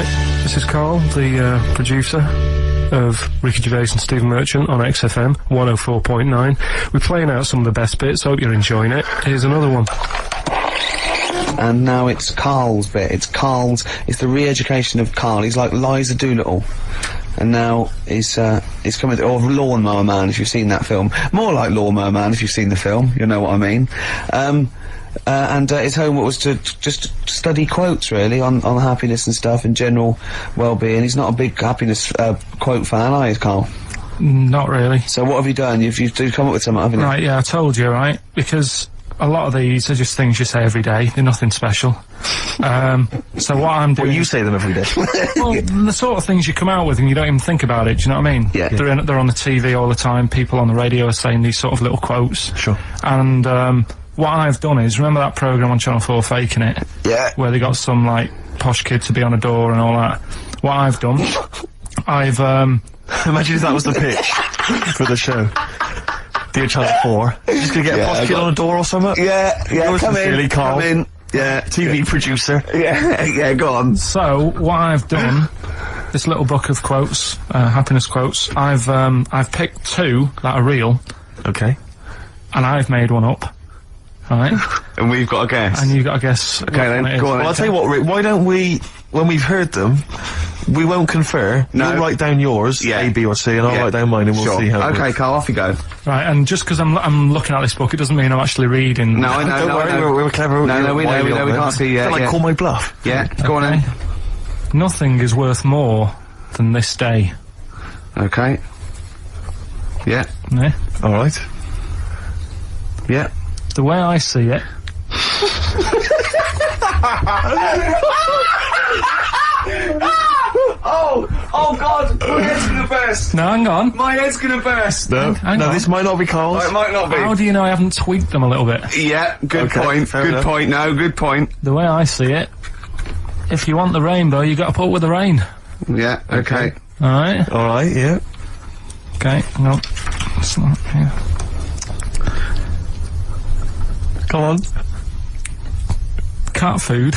Right, this is Carl, the producer of Ricky Gervais and Stephen Merchant on XFM 104.9. We're playing out some of the best bits, hope you're enjoying it. Here's another one. And now it's Carl's bit. It's the re-education of Carl. He's like Liza Doolittle. And now he's coming to, or Lawnmower Man, if you've seen that film. More like Lawnmower Man, if you've seen the film, you know what I mean. And his homework was to just study quotes, really, on happiness and stuff, and general well-being. He's not a big happiness, quote fan, are you, Carl? Not really. So what have you done? You've come up with something, haven't you? Right, yeah, I told you, right? Because a lot of these are just things you say every day. They're nothing special. So what I'm doing... Well, you say them every day. Well, the sort of things you come out with and you don't even think about it, do you know what I mean? Yeah. They're on the TV all the time, people on the radio are saying these sort of little quotes. Sure. And, what I've done is, remember that programme on Channel 4, Faking It? Yeah. Where they got some, like, posh kid to be on a door and all that. What I've done, I've, Imagine if that was the pitch for the show. Dear Channel 4, just gonna get a posh kid on a door or something? Yeah, Yours come sincerely, in, Carl. come in. Yeah. TV producer. Yeah, go on. So, what I've done, this little book of quotes, happiness quotes, I've picked two that are real. Okay. And I've made one up. Right? And we've got a guess. And you've got to guess. Okay, then, go on. Well, I'll tell you what, Rick, why don't we, when we've heard them, we won't confer. No. You'll write down yours, A, B, or C, and I'll write down mine, and we'll see how it Okay, works. Carl, off you go. Right, and just because I'm looking at this book, it doesn't mean I'm actually reading. No, I know, Don't worry, I know. we're clever. No, we know, we can't see yet. Like, call my bluff. Yeah, go on then. Nothing is worth more than this day. Okay. Yeah. Yeah? Alright. Yeah. The way I see it... Oh God, my head's gonna burst. No, hang on. My head's gonna burst. No, Hang no, on. this might not be Carl's. Oh, it might not be. How do you know I haven't tweaked them a little bit? Yeah, good Okay, point. fair Good enough. point. No, good point. The way I see it, if you want the rainbow, you got to put up with the rain. Yeah. Okay. Alright? Alright, yeah. Okay, no. It's not here. Come on. Cat food.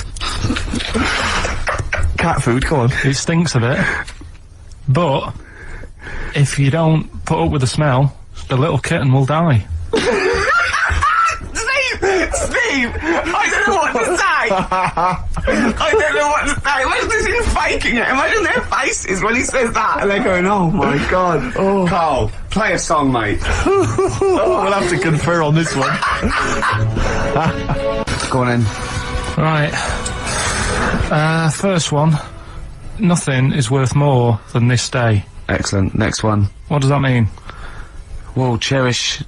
Cat food, come on. It stinks a bit. But, if you don't put up with the smell, the little kitten will die. Steve, I don't know what to say. I don't know what to say. Imagine this is faking it. Imagine their faces when he says that, and they're going, "Oh my God." Oh. Carl, play a song, mate. We'll have to confer on this one. Go on then. Right. First one. Nothing is worth more than this day. Excellent. Next one. What does that mean? Well, cherish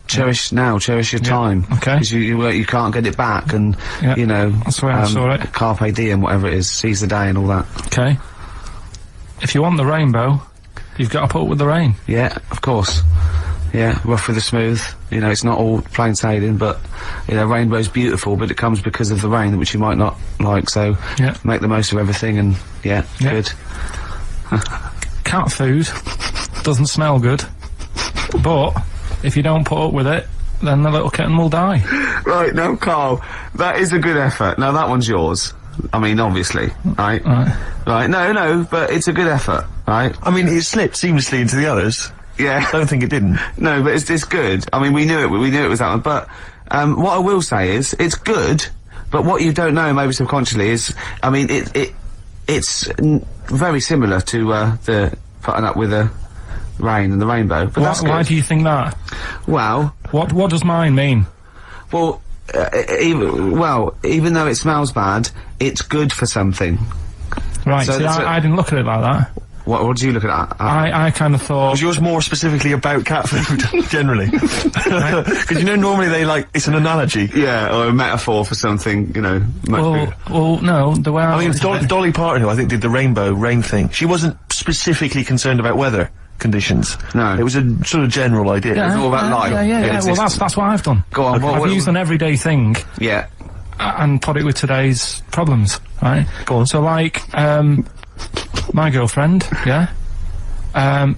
now, cherish your time. Okay. Because you can't get it back, and Yeah, you know. that's the way I saw it. Carpe diem, whatever it is, seize the day and all that. Okay. If you want the rainbow, you've got to put up with the rain. Yeah, of course. Yeah, rough with the smooth. You know, it's not all plain sailing, but you know, rainbow's beautiful, but it comes because of the rain, which you might not like. So Yeah. make the most of everything, and yeah. Good. Cat food doesn't smell good, but if you don't put up with it, then the little kitten will die. Right, no, Carl, that is a good effort. Now that one's yours. I mean, obviously, right? Right, no, but it's a good effort, right? I mean, it slipped seamlessly into the others. Yeah. I don't think it didn't. No, but it's good. I mean, we knew it was that one, but, what I will say is, it's good, but what you don't know, maybe subconsciously, is, I mean, it's very similar to, the putting up with the rain and the rainbow, but that's good. Why do you think that? Well... What does mine mean? Well, even though it smells bad, it's good for something. Right, So see, that's I didn't look at it like that. What did you look at? I kind of thought... Was yours more specifically about cat food, generally? Because you know, normally it's an analogy. Yeah, or a metaphor for something, you know, much bigger. Well, no, the way I mean, Dolly Parton, who I think did the rainbow rain thing, she wasn't specifically concerned about weather conditions. No. It was a sort of general idea. It's all about life. Yeah, well, that's what I've done. Go on, I've used an everyday thing Yeah. and put it with today's problems, right? Go on. So, like, my girlfriend,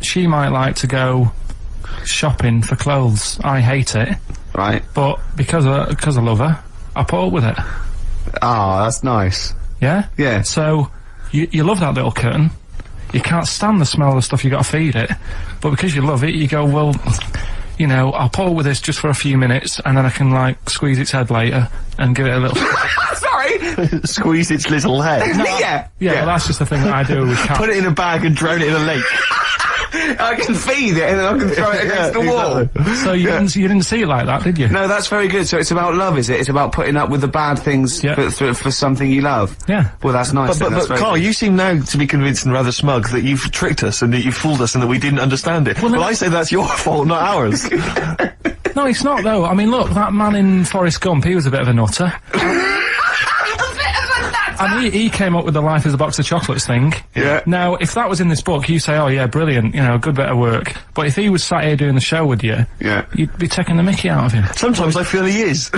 she might like to go shopping for clothes. I hate it. Right. But because I love her, I put up with it. Ah, that's nice. Yeah? Yeah. So, you love that little kitten. You can't stand the smell of the stuff you got to feed it, but because you love it, you go, well, you know, I'll pull with this just for a few minutes, and then I can like squeeze its head later and give it a little. Sorry. Squeeze its little head. Yeah. Well, that's just the thing that I do with cats. Put it in a bag and drown it in a lake. I can feed it and then I can throw it against the wall. Exactly. So you didn't see it like that, did you? No, that's very good. So it's about love, is it? It's about putting up with the bad things for something you love. Yeah. Well, that's nice. But Carl, you seem now to be convinced and rather smug that you've tricked us and that you've fooled us and that we didn't understand it. Well, I say that's your fault, not ours. No, it's not though. I mean, look, that man in Forrest Gump, he was a bit of a nutter. And he came up with the life as a box of chocolates thing. Yeah. Now, if that was in this book, you say, oh yeah, brilliant, you know, good bit of work. But if he was sat here doing the show with you, you'd be taking the mickey out of him. Sometimes I feel he is.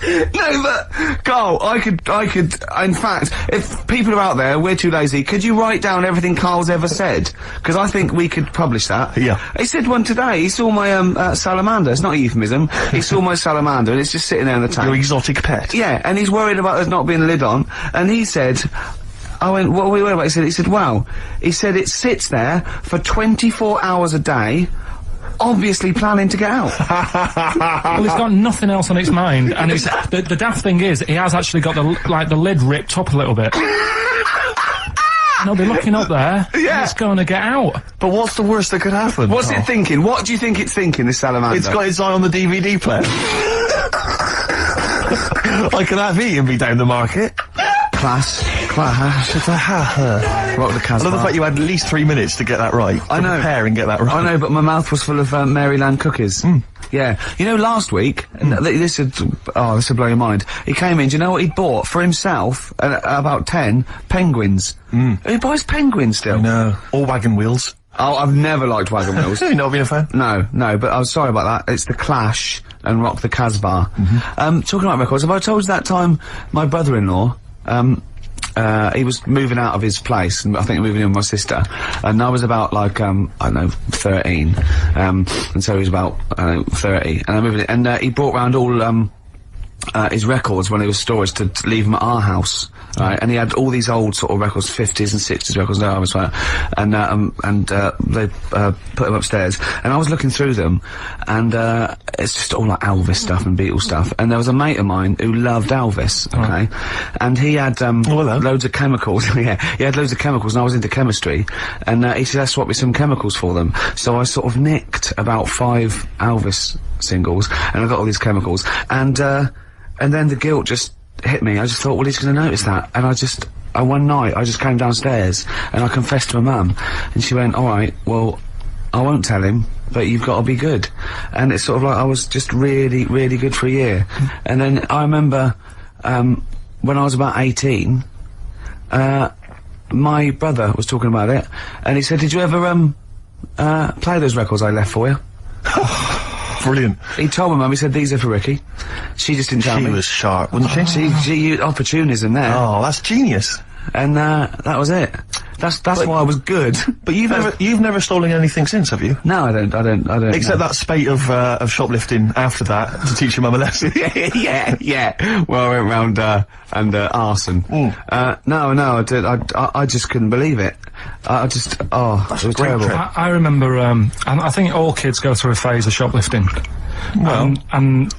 No, but Carl, I could. In fact, if people are out there, we're too lazy. Could you write down everything Carl's ever said? Because I think we could publish that. Yeah. He said one today. He saw my salamander. It's not a euphemism. He saw my salamander, and it's just sitting there in the tank. Your exotic pet. Yeah, and he's worried about there not being a lid on. And he said, I went, what are we worried about? He said, wow. He said it sits there for 24 hours a day. Obviously planning to get out. Well, it's got nothing else on its mind, and it's the daft thing is, he has actually got the lid ripped up a little bit. And he'll be looking up there, and it's going to get out. But what's the worst that could happen? What's it thinking? What do you think it's thinking, this salamander? It's got its eye on the DVD player. I could have eaten me down the market. Class. Rock the Casbah. I love the fact you had at least 3 minutes to get that right. I know. Prepare and get that right. I know, but my mouth was full of Maryland cookies. Yeah. You know, last week, this would blow your mind. He came in, do you know what he bought? For himself, about 10 penguins. Who buys penguins still? No. Or wagon wheels. Oh, I've never liked wagon wheels. You've not been a fan? No, but I was sorry about that. It's The Clash and Rock the Casbah. Talking about records, have I told you that time my brother-in-law, he was moving out of his place, and I think moving in with my sister, and I was about like, I don't know, 13, and so he was about, 30, and I moved in, and he brought round all, his records when he was storage to leave them at our house, right? And he had all these old sort of records, 50s and 60s records, no, I was right, and they put them upstairs, and I was looking through them, and it's just all like Elvis stuff and Beatles stuff, and there was a mate of mine who loved Elvis, okay, and he had loads of chemicals. Yeah, he had loads of chemicals, and I was into chemistry, and he said, "Let's swap me some chemicals for them." So I sort of nicked about 5 Elvis singles, and I got all these chemicals, and then the guilt just hit me. I just thought, well, he's going to notice that, and one night I just came downstairs and I confessed to my mum, and she went, "All right, well, I won't tell him, but you've got to be good." And it's sort of like I was just really, really good for a year. And then I remember when I was about 18, my brother was talking about it, and he said, "Did you ever play those records I left for you?" Brilliant. He told my mum, he said, "These are for Ricky." She just didn't tell me. She was sharp, wasn't she? She used opportunism there. Oh, that's genius. And that was it. That's why I was good. But you've never stolen anything since, have you? No, I don't. Except that spate of shoplifting after that to teach your mum a lesson. yeah. Well, I went round and arson. No, I did. I just couldn't believe it. It was terrible. I remember, and I think all kids go through a phase of shoplifting. Well, and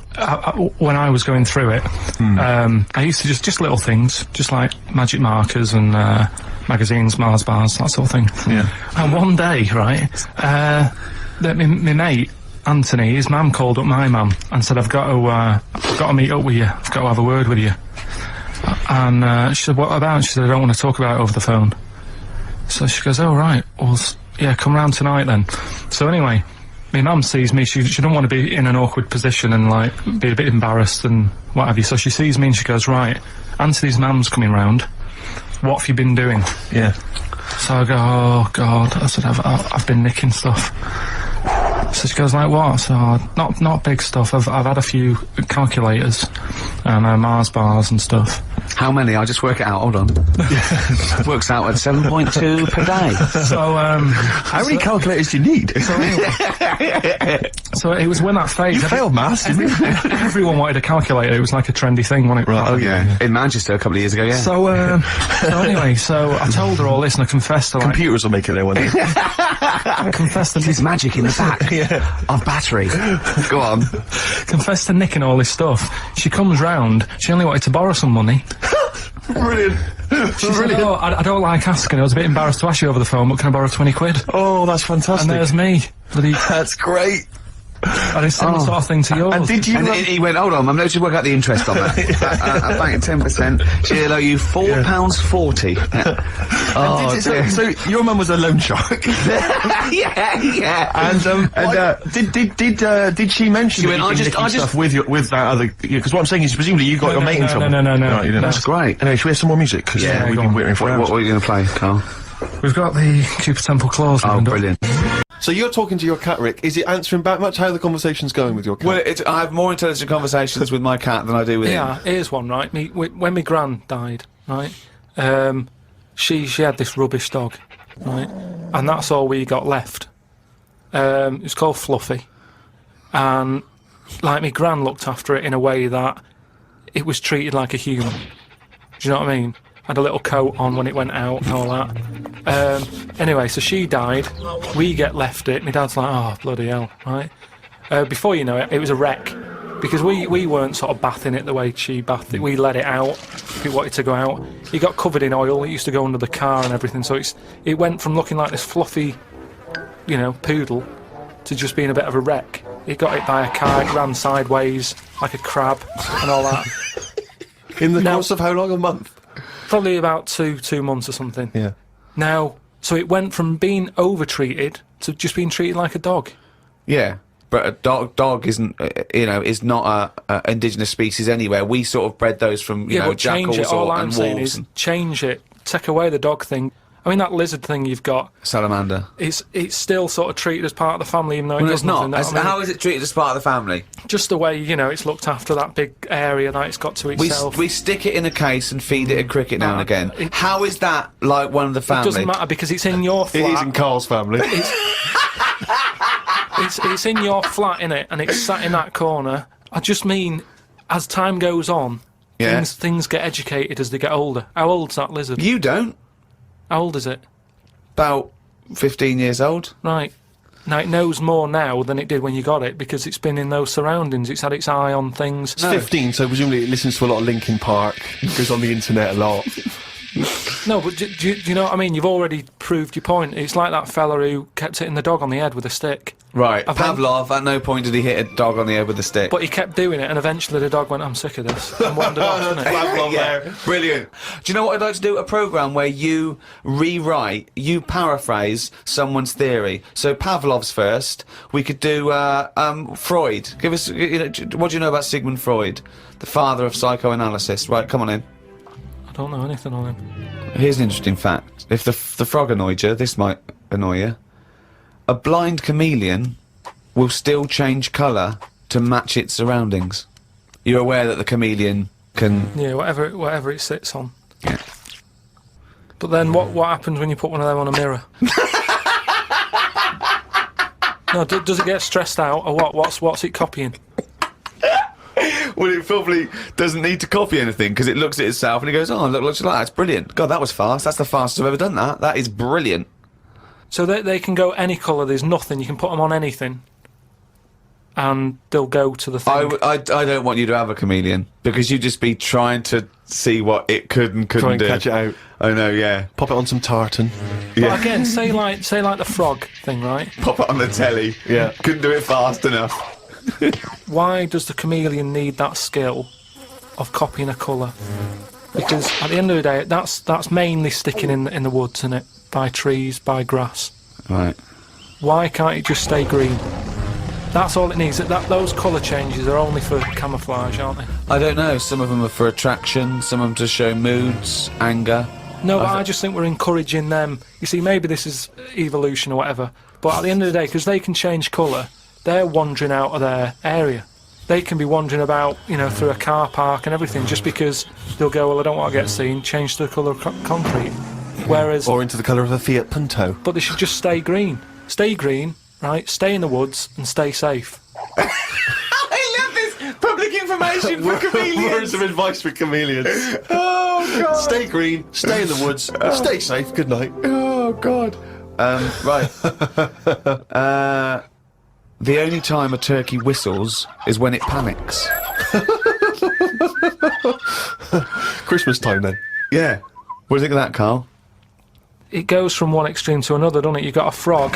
when I was going through it, I used to just little things, just like magic markers and magazines, Mars bars, that sort of thing. Yeah. And one day, right, my mate Anthony, his mum called up my mum and said, "I've got to meet up with you. I've got to have a word with you." And she said, "What about?" She said, "I don't want to talk about it over the phone." So she goes, "Oh right, well, yeah, come round tonight then." So anyway, my mum sees me, she don't want to be in an awkward position and like be a bit embarrassed and what have you, so she sees me and she goes, "Right, Anthony's mum's coming round, what have you been doing?" Yeah. So I go, "Oh God," I said, I've been nicking stuff. So she goes like, what? So, not big stuff. I've had a few calculators and Mars bars and stuff. How many? I'll just work it out. Hold on. Works out at 7.2 per day. So, How many calculators do you need? so it was when that phase. You failed maths, didn't you? Everyone wanted a calculator. It was like a trendy thing, wasn't it? Right, Oh yeah, in Manchester a couple of years ago. Yeah. So, so anyway, so I told her all this and I confessed to like... Computers will make it there one day. I confessed to There's magic in the back of battery. Go on. confessed to nicking all this stuff. She comes round, she only wanted to borrow some money. Brilliant. She said, oh, I don't like asking, I was a bit embarrassed to ask you over the phone, but can I borrow 20 quid? Oh, that's fantastic. And there's me. Bloody, That's great. and it's similar sort of thing to yours. And did you... And he went, hold on, I'm going to work out the interest on that. I bank 10%. She'll owe you £4.40. Oh, dear. so your mum was a loan shark. yeah. And did she mention She that went, you'd been nicking stuff with that other? Because what I'm saying is, presumably you got your mate in trouble. No. Right, you didn't. That's great. Anyway, should we have some more music? Because Yeah, we've go been on. waiting for hours. What are you going to play, Carl? We've got the Cooper Temple Clause. Oh, lined up. brilliant. So you're talking to your cat, Rick. Is it answering back much? How are the conversation's going with your cat? Well, I have more intelligent conversations with my cat than I do with him. Yeah, here's one, right? When my gran died, right, she had this rubbish dog, right, and that's all we got left. It was called Fluffy, and like my gran looked after it in a way that it was treated like a human. Do you know what I mean? Had a little coat on when it went out and all that. Anyway, so she died. We get left it. My dad's like, oh, bloody hell, right? Before you know it, it was a wreck. Because we weren't sort of bathing it the way she bathed it. We let it out. If it wanted to go out. It got covered in oil. It used to go under the car and everything. So it went from looking like this fluffy, you know, poodle to just being a bit of a wreck. It got hit by a car. It ran sideways like a crab and all that. In the course of how long? A month? Probably about two months or something. Yeah. Now, so it went from being over-treated to just being treated like a dog. Yeah. But a dog isn't, is not a indigenous species anywhere. We sort of bred those from, you know, but change jackals it. All and I'm saying wolves is and change it. Take away the dog thing. I mean, that lizard thing you've got, salamander. it's still sort of treated as part of the family, even though Well, it it's doesn't. not. How is it treated as part of the family? Just the way, you know, it's looked after, that big area that it's got to itself. We stick it in a case and feed it a cricket now and again. it- How is that like one of the It family? doesn't matter because it's in your flat. It is in Carl's family. It's in your flat, innit? And it's sat in that corner. I just mean, as time goes on, Yeah. things get educated as they get older. How old's that lizard? You don't. How old is it? About 15 years old. Right. Now, it knows more now than it did when you got it because it's been in those surroundings. It's had its eye on things. It's 15, so presumably it listens to a lot of Linkin Park, goes on the internet a lot. No, but do you know what I mean? You've already proved your point. It's like that fella who kept hitting the dog on the head with a stick. Right. I think- Pavlov, at no point did he hit a dog on the head with a stick. But he kept doing it, and eventually the dog went, I'm sick of this, and wandered off, didn't it? Yeah, brilliant. Do you know what I'd like to do? A programme where you rewrite, you paraphrase someone's theory. So Pavlov's first. We could do Freud. Give us, what do you know about Sigmund Freud, the father of psychoanalysis? Right, come on in. I don't know anything on him. Here's an interesting fact. If the frog annoyed you, this might annoy you. A blind chameleon will still change colour to match its surroundings. You're aware that the chameleon can... Yeah, whatever it sits on. Yeah. But then what happens when you put one of them on a mirror? No, does it get stressed out, or what? What's it copying? Well, it probably doesn't need to copy anything because it looks at itself and it goes, oh, look like that. It's brilliant. God, that was fast. That's the fastest I've ever done that. That is brilliant. So they can go any colour, there's nothing, you can put them on anything, and they'll go to the thing. I don't want you to have a chameleon because you'd just be trying to see what it could and couldn't Try and do. catch it out. I know, yeah. Pop it on some tartan. But again, say like the frog thing, right? Pop it on the telly. Yeah. Couldn't do it fast enough. Why does the chameleon need that skill of copying a colour? Because at the end of the day, that's mainly sticking in the woods, isn't it? By trees, by grass. Right. Why can't it just stay green? That's all it needs. Those colour changes are only for camouflage, aren't they? I don't know. Some of them are for attraction, some of them to show moods, anger. No, but I just think we're encouraging them. You see, maybe this is evolution or whatever, but at the end of the day, because they can change colour, they're wandering out of their area. They can be wandering about, you know, through a car park and everything, just because they'll go, well, I don't want to get seen, change the colour of concrete. Whereas... Or into the colour of a Fiat Punto. But they should just stay green. Stay green, right? Stay in the woods and stay safe. I love this public information for chameleons. Words of advice for chameleons. Oh, God. Stay green, stay in the woods, stay safe, good night. Oh, God. Right. The only time a turkey whistles is when it panics. Christmas time, then. Yeah. What do you think of that, Carl? It goes from one extreme to another, doesn't it? You've got a frog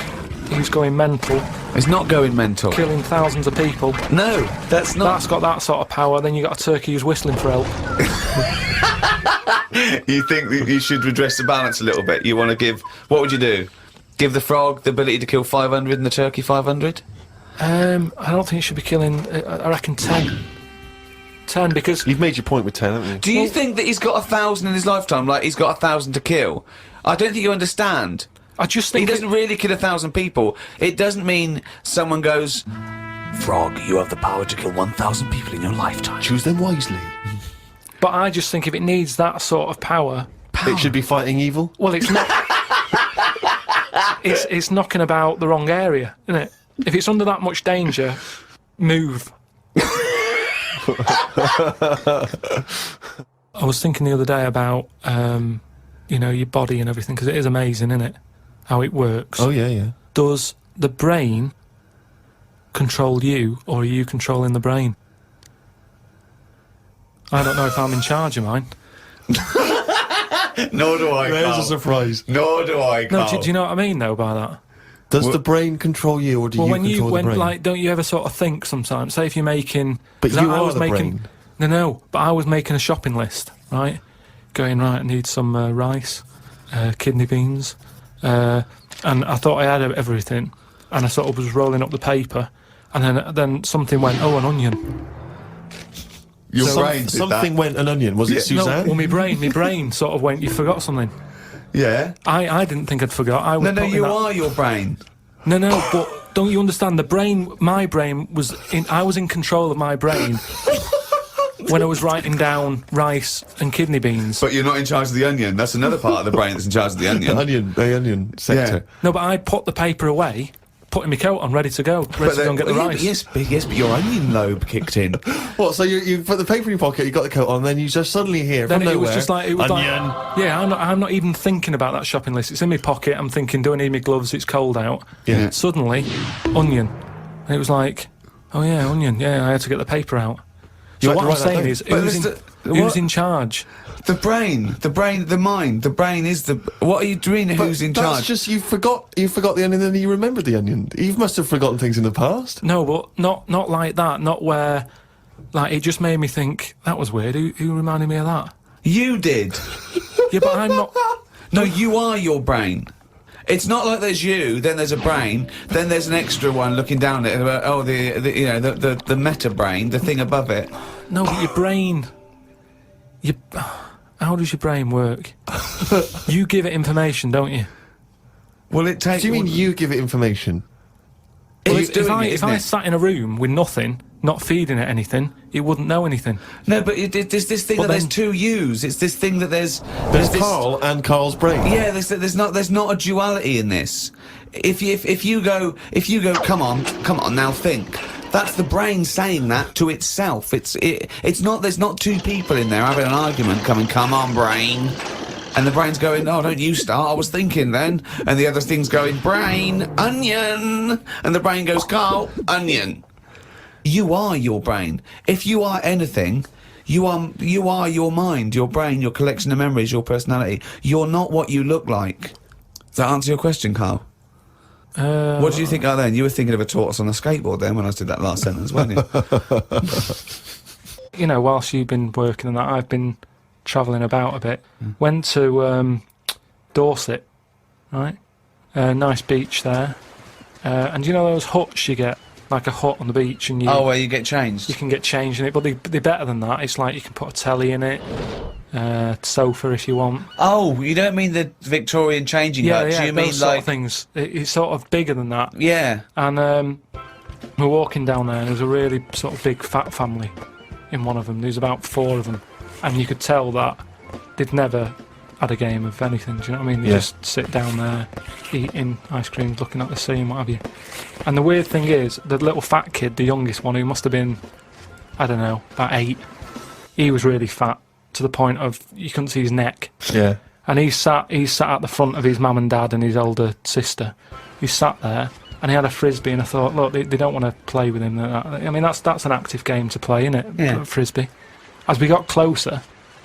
who's going mental, It's not going mental. killing thousands of people. No, that's not. That's got that sort of power. Then you've got a turkey who's whistling for help. You think that you should redress the balance a little bit? You want to give... What would you do? Give the frog the ability to kill 500 and the turkey 500? I don't think it should be killing... I reckon 10. 10, because... You've made your point with 10, haven't you? Do you think that he's got 1,000 in his lifetime, like he's got 1,000 to kill? I don't think you understand. I just He think... doesn't really kill 1,000 people. It doesn't mean someone goes, Frog, you have the power to kill 1,000 people in your lifetime. Choose them wisely. But I just think if it needs that sort of power... It should be fighting evil. Well, it's not... it's knocking about the wrong area, isn't it? If it's under that much danger, move. I was thinking the other day about, you know, your body and everything, because it is amazing, isn't it? How it works. Oh, yeah. Does the brain control you, or are you controlling the brain? I don't know if I'm in charge of mine. Nor do I, There's a surprise. Nor do I, No, do you know what I mean, though, by that? Does the brain control you, or do you control the brain? Like, don't you ever sort of think sometimes? Say if you're making, But 'cause you I are was the making, brain. No, but I was making a shopping list, right? Going right, I need some rice, kidney beans, and I thought I had everything, and I sort of was rolling up the paper, and then something went, oh, an onion. Your brain did Something that. went an onion. Was it No, Suzanne? well, my brain sort of went, you forgot something. Yeah. I didn't think I'd forgot. I was No, putting you that- are your brain. No, but don't you understand? My brain was I was in control of my brain when I was writing down rice and kidney beans. But you're not in charge of the onion. That's another part of the brain that's in charge of the onion. The onion sector. No, but I put the paper away, putting my coat on, ready to go and get the rice. Yes, but your onion lobe kicked in. What, so you put the paper in your pocket, you got the coat on, then you just suddenly hear Then from it nowhere, was just like, it was onion. like, yeah, I'm not even thinking about that shopping list. It's in my pocket. I'm thinking, do I need my gloves? It's cold out. Yeah. Suddenly, onion, and it was like, oh yeah, onion. Yeah, I had to get the paper out. You So had what to I'm write that saying down. is, But who's what? in charge? The brain, the mind. The brain is the... What are you doing? Who's in That's charge? just, you forgot the onion and then you remembered the onion. You must have forgotten things in the past. No, but not like that. Not where, like, it just made me think, that was weird. Who reminded me of that? You did. Yeah, but I'm not... No, you are your brain. It's not like there's you, then there's a brain, then there's an extra one looking down at it. Oh, the meta brain, the thing above it. No, but your brain... How does your brain work? You give it information, don't you? Well, it takes... Do you mean you give it information? Well, It's doing it, if isn't I it? sat in a room with nothing, not feeding it anything, it wouldn't know anything. No, but there's this thing But that there's then- two yous. It's this thing that there's There's this... Carl and Carl's brain. Yeah, there's not a duality in this. If you go, come on, now think. That's the brain saying that to itself. It's not. There's not two people in there having an argument. Come on, brain. And the brain's going, oh, don't you start, I was thinking then. And the other thing's going, brain, onion. And the brain goes, Carl, onion. You are your brain. If you are anything, you are your mind, your brain, your collection of memories, your personality. You're not what you look like. Does that answer your question, Carl? What do you think then? You were thinking of a tortoise on a skateboard then when I did that last sentence, weren't you? You know, whilst you've been working on that, I've been travelling about a bit. Went to Dorset, right? Nice beach there. And you know those huts you get? Like a hut on the beach and you... Oh, where you get changed? You can get changed in it, but they're better than that. It's like you can put a telly in it, sofa if you want. Oh, you don't mean the Victorian changing hut? Yeah, You mean those sort like... of things. It's sort of bigger than that. Yeah. And We were walking down there, and there was a really sort of big fat family in one of them. There was about 4 of them, and you could tell that they'd never had a game of anything. Do you know what I mean? They just sit down there, eating ice creams, looking at the sea and what have you. And the weird thing is, the little fat kid, the youngest one, who must have been, I don't know, about 8, he was really fat to the point of you couldn't see his neck. Yeah. And he sat at the front of his mum and dad and his older sister. He sat there, and he had a frisbee, and I thought, look, they don't want to play with him. I mean, that's an active game to play, isn't it? Yeah. Frisbee. As we got closer,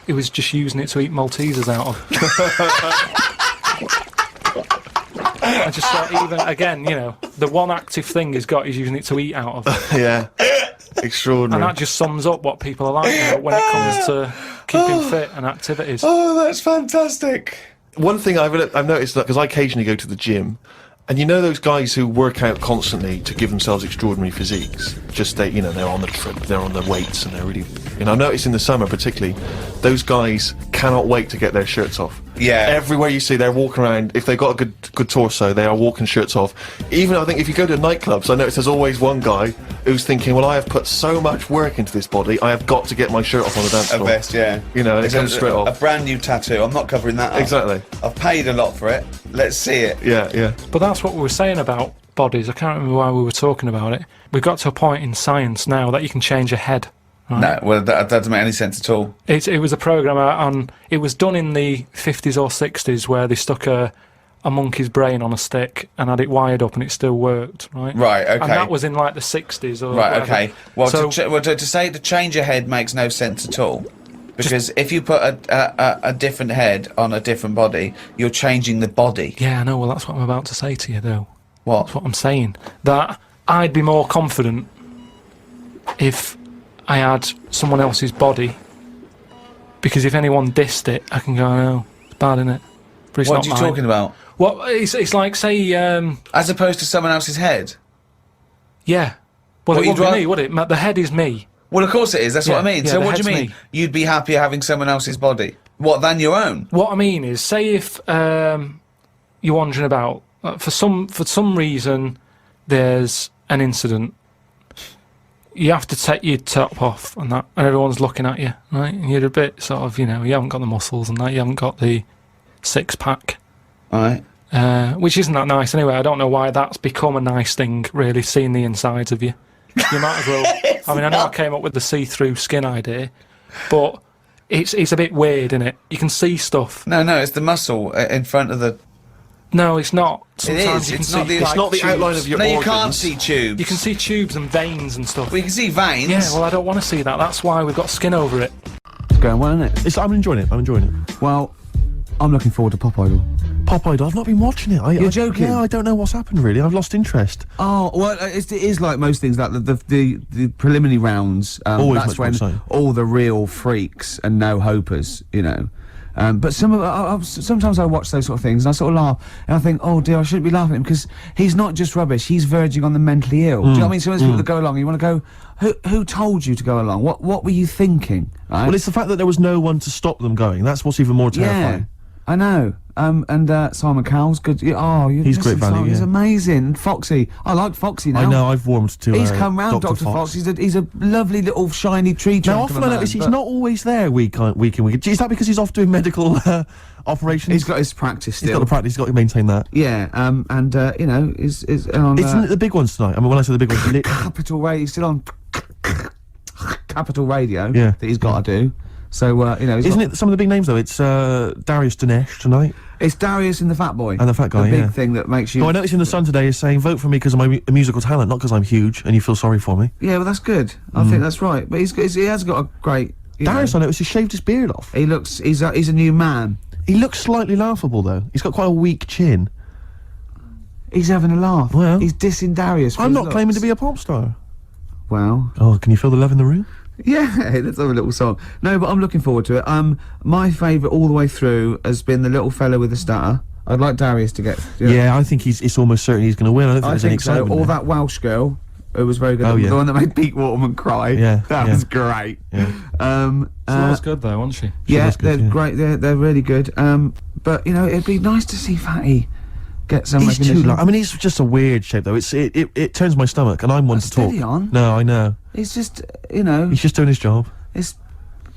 he was just using it to eat Maltesers out of. I just thought, even, again, you know, the one active thing he's got is using it to eat out of. Yeah. Extraordinary. And that just sums up what people are like now when it comes to keeping fit and activities. Oh, that's fantastic. One thing I've noticed, that because I occasionally go to the gym, and you know those guys who work out constantly to give themselves extraordinary physiques, just they're on the trip, they're on the weights, and they're really, I've noticed in the summer particularly, those guys cannot wait to get their shirts off. Yeah. Everywhere you see, they're walking around. If they've got a good torso, they are walking shirts off. Even, I think, if you go to nightclubs, I notice there's always one guy who's thinking, well, I have put so much work into this body, I have got to get my shirt off on the dance floor. A vest, yeah. You know, and it comes straight off. A brand new tattoo. I'm not covering that up. Exactly. I've paid a lot for it. Let's see it. Yeah, yeah. But that's what we were saying about bodies. I can't remember why we were talking about it. We've got to a point in science now that you can change your head. Right? No, well, that doesn't make any sense at all. It was a programme on... It was done in the 50s or 60s where they stuck a monkey's brain on a stick and had it wired up and it still worked, right? Right, okay. And that was in, like, the 60s or Right, whatever. okay. Well, So- to say to change your head makes no sense at all. Because if you put a different head on a different body, you're changing the body. Yeah, I know. Well, that's what I'm about to say to you, though. What? That's what I'm saying. That I'd be more confident if I had someone else's body, because if anyone dissed it, I can go, oh, it's bad, innit? But it's What not are you mine. talking about? Well, it's like, say, As opposed to someone else's head? yeah. Well, What, it you'd wouldn't be rather- me, would it? The head is me. Well, of course it is. That's what I Yeah, mean. yeah, So the what do you head's mean? me. You'd be happier having someone else's body? What, than your own? What I mean is, say if you're wandering about, for some reason, there's an incident. You have to take your top off and that, and everyone's looking at you, right? And you're a bit sort of, you haven't got the muscles and that, you haven't got the 6-pack, Right. which isn't that nice anyway. I don't know why that's become a nice thing, really, seeing the insides of you. You might as well. I mean, I know I came up with the see-through skin idea, but it's a bit weird, isn't it? You can see stuff. No, it's the muscle in front of the... No, it's not. is. You can It's see, not the- It's like, not the tubes. outline of your No, you organs. can't see tubes. You can see tubes and veins and stuff. Well, you can see veins. Yeah, well, I don't want to see that. That's why we've got skin over it. It's going well, isn't it? I'm enjoying it. Well, I'm looking forward to Pop Idol. Pop Idol, I've not been watching it. You're joking? Yeah, I don't know what's happened really. I've lost interest. Oh, well, it is like most things, like the preliminary rounds. Always that's much more when exciting. all the real freaks and no-hopers, But sometimes I watch those sort of things and I sort of laugh and I think, oh dear, I shouldn't be laughing at him because he's not just rubbish, he's verging on the mentally ill. Do you know what I mean? Sometimes people that go along, you want to go, who told you to go along? What were you thinking? Right? Well, it's the fact that there was no one to stop them going. That's what's even more terrifying. Yeah, I know. And Simon Cowell's good. He's great value, He's yeah. amazing. Foxy, I like Foxy now. I know, I've warmed to He's come round, Dr. Fox. He's a lovely little shiny tree trunk. Now, of often a I man, notice he's but not always there week in, week. Is that because he's off doing medical operations? He's got his practice still. He's got the practice, he's got to maintain that. Yeah, is on Isn't it the big ones tonight? I mean, when I say the big ones, Capital Radio. He's still on Capital Radio. Yeah. that he's got to do. So he's isn't got- it some of the big names though? It's Darius Dinesh tonight. It's Darius and the Fat Boy. And the Fat Guy, The big yeah. thing that makes you. No, I noticed in the Sun today is saying vote for me because of my musical talent, not because I'm huge and you feel sorry for me. Yeah, well, that's good. I think that's right. But he has got a great. Darius, I noticed, he shaved his beard off. He looks. He's a new man. He looks slightly laughable though. He's got quite a weak chin. He's having a laugh. Well, he's dissing Darius. I'm not claiming to be a pop star. Well. Oh, can you feel the love in the room? Yeah, let's have a little song. No, but I'm looking forward to it. My favourite all the way through has been the little fella with the stutter. I'd like Darius to get. Yeah, I think it's almost certain he's going to win. I don't think I there's any think so. excitement. Or there. that Welsh girl who was very good. Oh, yeah. The one that made Pete Waterman cry. Yeah, that yeah. was great. Yeah. She was good, though, wasn't she? Yeah, was good, they're yeah. great. They're really good. But it'd be nice to see Fatty get some He's too recognition. I mean, he's just a weird shape, though. It turns my stomach, and I'm one to talk. Steady on. No, I know. He's just, you know, He's just doing his job. it's,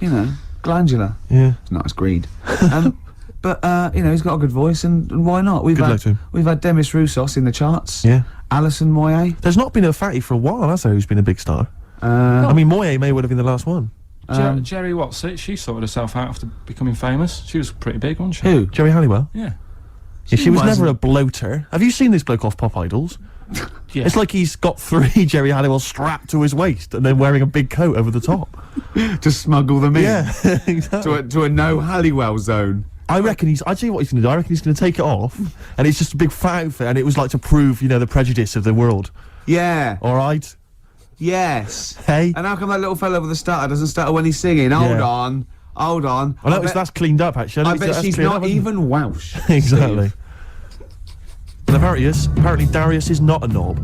you know, glandular. Yeah. It's not as greed. But, you know, he's got a good voice, and why not? Good luck to him. We've had Demis Roussos in the charts. Yeah. Alison Moyet. There's not been a fatty for a while, has there, who's been a big star? I mean, Moye may well have been the last one. Jerry Watts, she sorted herself out after becoming famous. She was pretty big, wasn't she? Who? Jerry Halliwell? Yeah. Yeah, she was wasn't. never a bloater. Have you seen this bloke off Pop Idols? Yeah. It's like he's got 3 Jerry Halliwell strapped to his waist and then wearing a big coat over the top. To smuggle them in. Yeah, exactly. To a no Halliwell zone. I reckon I tell you what he's going to do. I reckon he's going to take it off, and it's just a big fat outfit, and it was like to prove, you know, the prejudice of the world. Yeah. All right? Yes. Hey? And how come that little fellow with the stutter doesn't stutter when he's singing? Hold on. I noticed that's cleaned up, actually. I bet she's not even Welsh. Exactly. But apparently Darius is not a knob.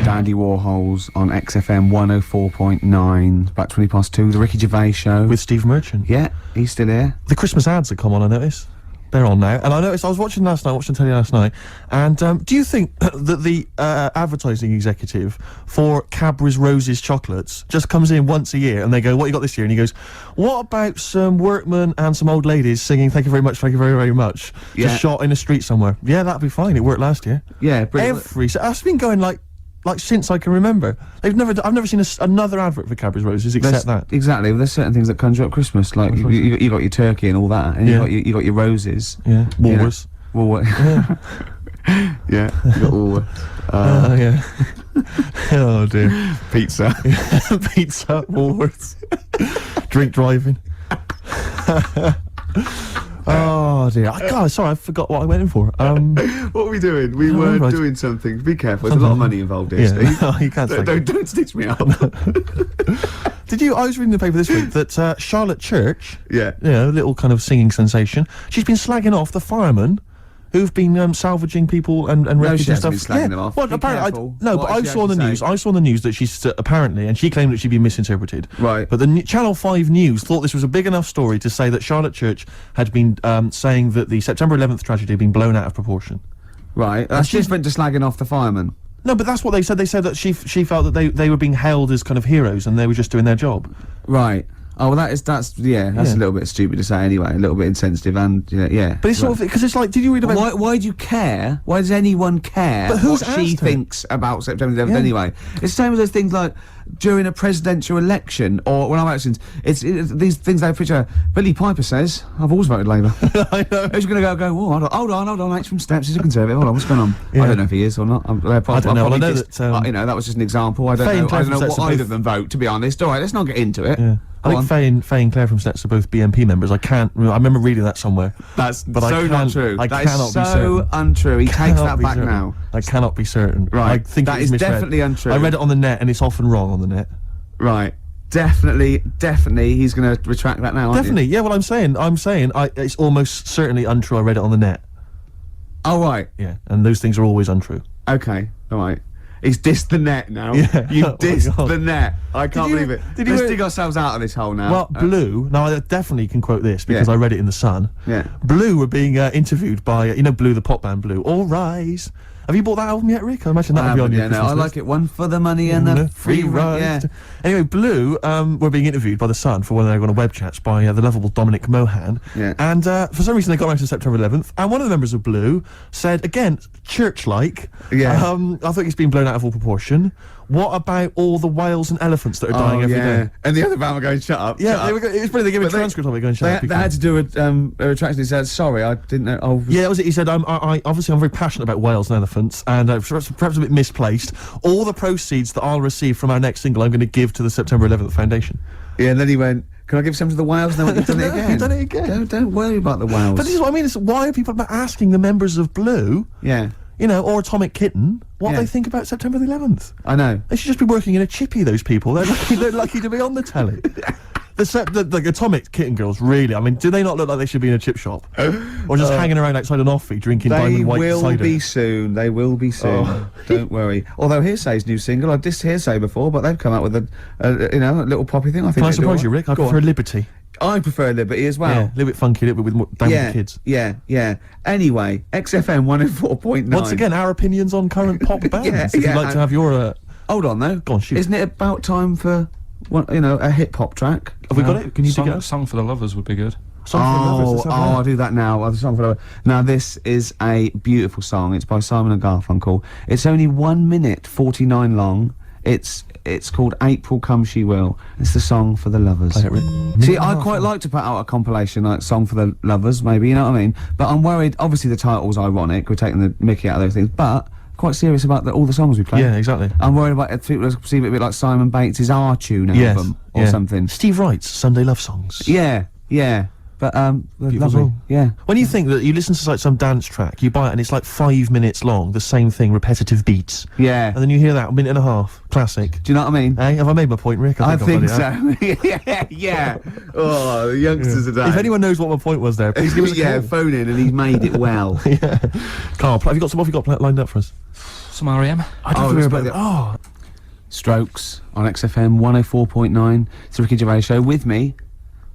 Dandy Warhols on XFM 104.9. About 20 past 2. The Ricky Gervais Show. With Steve Merchant. Yeah, he's still here. The Christmas ads that come on, I notice. They're on now. And I noticed, I was watching telly last night, and do you think that the advertising executive for Cadbury's Roses chocolates just comes in once a year and they go, what you got this year? And he goes, what about some workmen and some old ladies singing thank you very much, thank you very, very much? Yeah. Just shot in a street somewhere. Yeah, that'd be fine. It worked last year. Yeah, brilliant. That's been going like since I can remember. I've never seen another advert for Cadbury's Roses except that. Exactly. Well, there's certain things that conjure up Christmas, like you got your turkey and all that, and Yeah. you got your roses. Yeah, Woolworths. Woolworths. Yeah, you got Woolworths. Oh, yeah. Oh, dear. Pizza. Pizza, Woolworths. Drink driving. Oh, dear. Sorry, I forgot what I went in for. What were we doing? We were right. doing something. Be careful. There's a lot of money involved here, Steve. Yeah, you can't say. Don't stitch me up. I was reading the paper this week that Charlotte Church, Yeah. you know, little kind of singing sensation, she's been slagging off the firemen who've been salvaging people and wreckage she and stuff. hasn't been slagging them off. Well, Be apparently, careful. but What I did she saw on the actually news. say? I saw on the news that she's apparently, and she claimed that she'd been misinterpreted. Right. But the Channel 5 News thought this was a big enough story to say that Charlotte Church had been saying that the September 11th tragedy had been blown out of proportion. Right. That's different to slagging off the firemen. No, but that's what they said. They said that she felt that they were being hailed as kind of heroes and they were just doing their job. Right. Oh, well, that's Yeah. a little bit stupid to say anyway. A little bit insensitive and yeah. But it's sort of because it's like, did you read about? Why do you care? Why does anyone care But who's what she asked her? thinks about September 11th Yeah. anyway? It's the same as those things like during a presidential election or when I'm elections. It's these things they picture. Billy Piper says, "I've always voted Labour." I know. Who's going to go? Oh, hold on. H from Steps. He's a Conservative. Hold on, what's going on? Yeah. I don't know if he is or not. I don't know. Well, I know that, you know, that was just an example. I don't Faye and Claire know from what Steps are either both- of them vote. To be honest. All right, let's not get into it. Yeah. I Go on. think Faye and Claire from Steps are both BNP members. I remember reading that somewhere. That's But so not true. I That is cannot be so certain. untrue. He takes Cannot that be back certain. now. I cannot be certain. Right. I think That it was is misread. definitely untrue. I read it on the net, and it's often wrong on the net. Right. Definitely, he's going to retract that now, aren't you? Definitely. Yeah. Well, I'm saying it's almost certainly untrue. I read it on the net. Oh, right. Yeah. And those things are always untrue. Okay. All right. He's dissed the net now. Yeah. You Oh my dissed God. the net. I can't you- believe it. did you Let's re- dig ourselves out of this hole now. Well, Blue. Now I definitely can quote this because Yeah. I read it in the Sun. Yeah. Blue were being interviewed by Blue, the pop band Blue. All Rise. Have you bought that album yet, Rick? I imagine that would be on your Christmas I list. like it. One for the money and the free ride. Yeah. Anyway, Blue were being interviewed by The Sun for one of their web chats by the lovable Dominic Mohan. Yeah. And for some reason they got around to September 11th, and one of the members of Blue said, again, church-like, Yeah. I think it's been blown out of all proportion. What about all the whales and elephants that are dying every day? And the other band were going, shut up. Yeah, shut they up. were, it was funny, they gave a But they- transcript of it going, shut They, up, they people." had to do a retraction. He said, sorry, I didn't know. Oh, Yeah, that was it. He said, obviously I'm very passionate about whales and elephants, and perhaps a bit misplaced. All the proceeds that I'll receive from our next single I'm going to give to the September 11th Foundation. Yeah, and then he went, can I give some to the whales? And then you've done it No, again. you've done it again. Don't worry about the whales. But this is what I mean, why are people asking the members of Blue, Yeah, or Atomic Kitten, what Yeah. they think about September the 11th? I know. They should just be working in a chippy, those people. They're lucky to be on the telly. The Atomic Kitten girls, really, I mean, do they not look like they should be in a chip shop? Or just hanging around outside an OFFY drinking They diamond white will cider? be soon. They will be soon. Oh. Don't worry. Although Hearsay's new single, I've dissed Hearsay before, but they've come out with a little poppy thing. I think. Can I they do surprise all you, right. Rick? I Go prefer on. Liberty. I prefer Liberty as well. Yeah, a little bit funky, a little bit with more down with the kids. Yeah. Anyway, XFM 104.9. Once again, our opinions on current pop bands. If you'd like to have your... Hold on, though. Go on, shoot. Isn't it about time for, a hip-hop track? Have we got it? Can you dig it up? Song for the Lovers would be good. I'll do that now. Song for the Now, this is a beautiful song. It's by Simon & Garfunkel. It's only 1 minute 49 long. It's called April Come She Will. It's the song for the lovers. Play it, Rick. See, I'd quite like to put out a compilation, like Song for the Lovers, maybe, you know what I mean? But I'm worried, obviously the title's ironic, we're taking the mickey out of those things, but quite serious about all the songs we play. Yeah, exactly. I'm worried about if people perceive it a bit like Simon Bates' R-Tune album or something. Steve Wright's Sunday Love Songs. Yeah. But, lovely. song. Yeah. When you think that you listen to like some dance track, you buy it and it's like 5 minutes long, the same thing, repetitive beats. Yeah. And then you hear that, a minute and a half, classic. Do you know what I mean? Hey, have I made my point, Rick? I think I've so. Yeah. Oh, the youngsters today. If anyone knows what my point was there, please give us a call. Phone in and he's made it well. Yeah. Carl, what have you got lined up for us? Some R.E.M. I don't it's remember. about Strokes on XFM 104.9. It's the Ricky Gervais Show with me,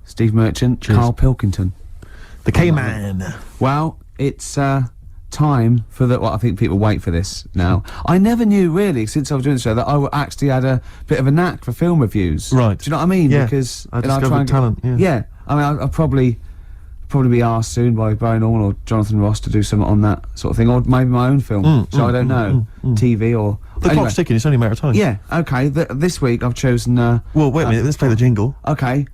Steve Merchant, Karl Pilkington. The K-Man. Well, it's time for the... Well, I think people wait for this now. I never knew, really, since I was doing the show, that I actually had a bit of a knack for film reviews. Right. Do you know what I mean? Yeah. Because... I discovered talent, Yeah. I mean, I'll probably be asked soon by Barry Norman or Jonathan Ross to do something on that sort of thing, or maybe my own film. I don't know. TV or... The clock's ticking, it's only a matter of time. Yeah, okay. This week I've chosen... well, wait a minute, let's play the jingle. Okay.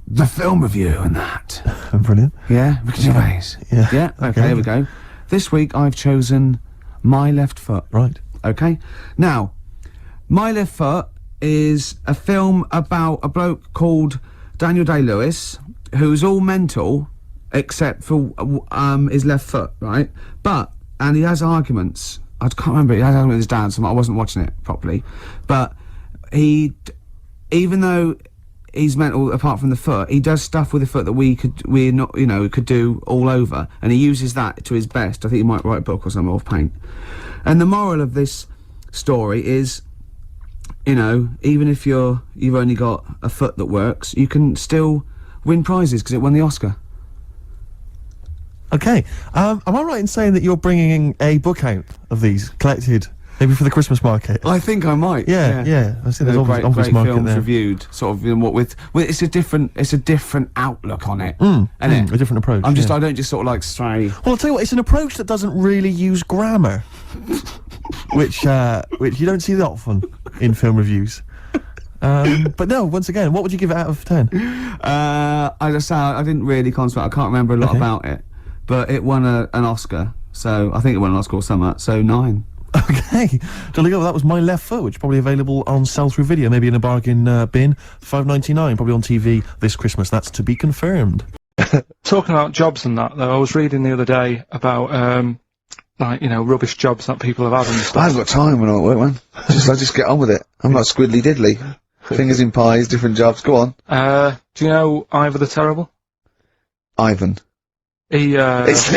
The film review and that. Brilliant. Yeah, Ricky Gervais. Yeah. Okay, here we go. This week I've chosen My Left Foot. Right. Okay. Now, My Left Foot is a film about a bloke called Daniel Day-Lewis, who's all mental except for his left foot, right? And he has arguments. I can't remember. He has arguments with his dad, so I wasn't watching it properly. But even though he's mental apart from the foot, he does stuff with the foot that we could do all over, and he uses that to his best. I think he might write a book or something off paint. And the moral of this story is, even if you've only got a foot that works, you can still win prizes because it won the Oscar. Okay. Am I right in saying that you're bringing a book out of these collected, maybe for the Christmas market? I think I might. Yeah. I see there's obvious great market films there. reviewed, sort of, what with it's a different outlook on it, a different approach. I don't just sort of like stray. Well, I'll tell you what, it's an approach that doesn't really use grammar, which you don't see that often in film reviews. But no, once again, what would you give it out of 10? I didn't really concentrate. I can't remember a lot about it, but it won an Oscar, so I think it won an Oscar or something. So 9. Okay, jolly good. Well, that was My Left Foot, which is probably available on sell-through video, maybe in a bargain bin. $5.99, probably on TV this Christmas. That's to be confirmed. Talking about jobs and that, though, I was reading the other day about, rubbish jobs that people have had and stuff. I haven't got time when I'm at work, man. I just get on with it. I'm like Squiddly Diddly. Fingers in pies, different jobs. Go on. Do you know Ivor the Terrible? Ivan. It's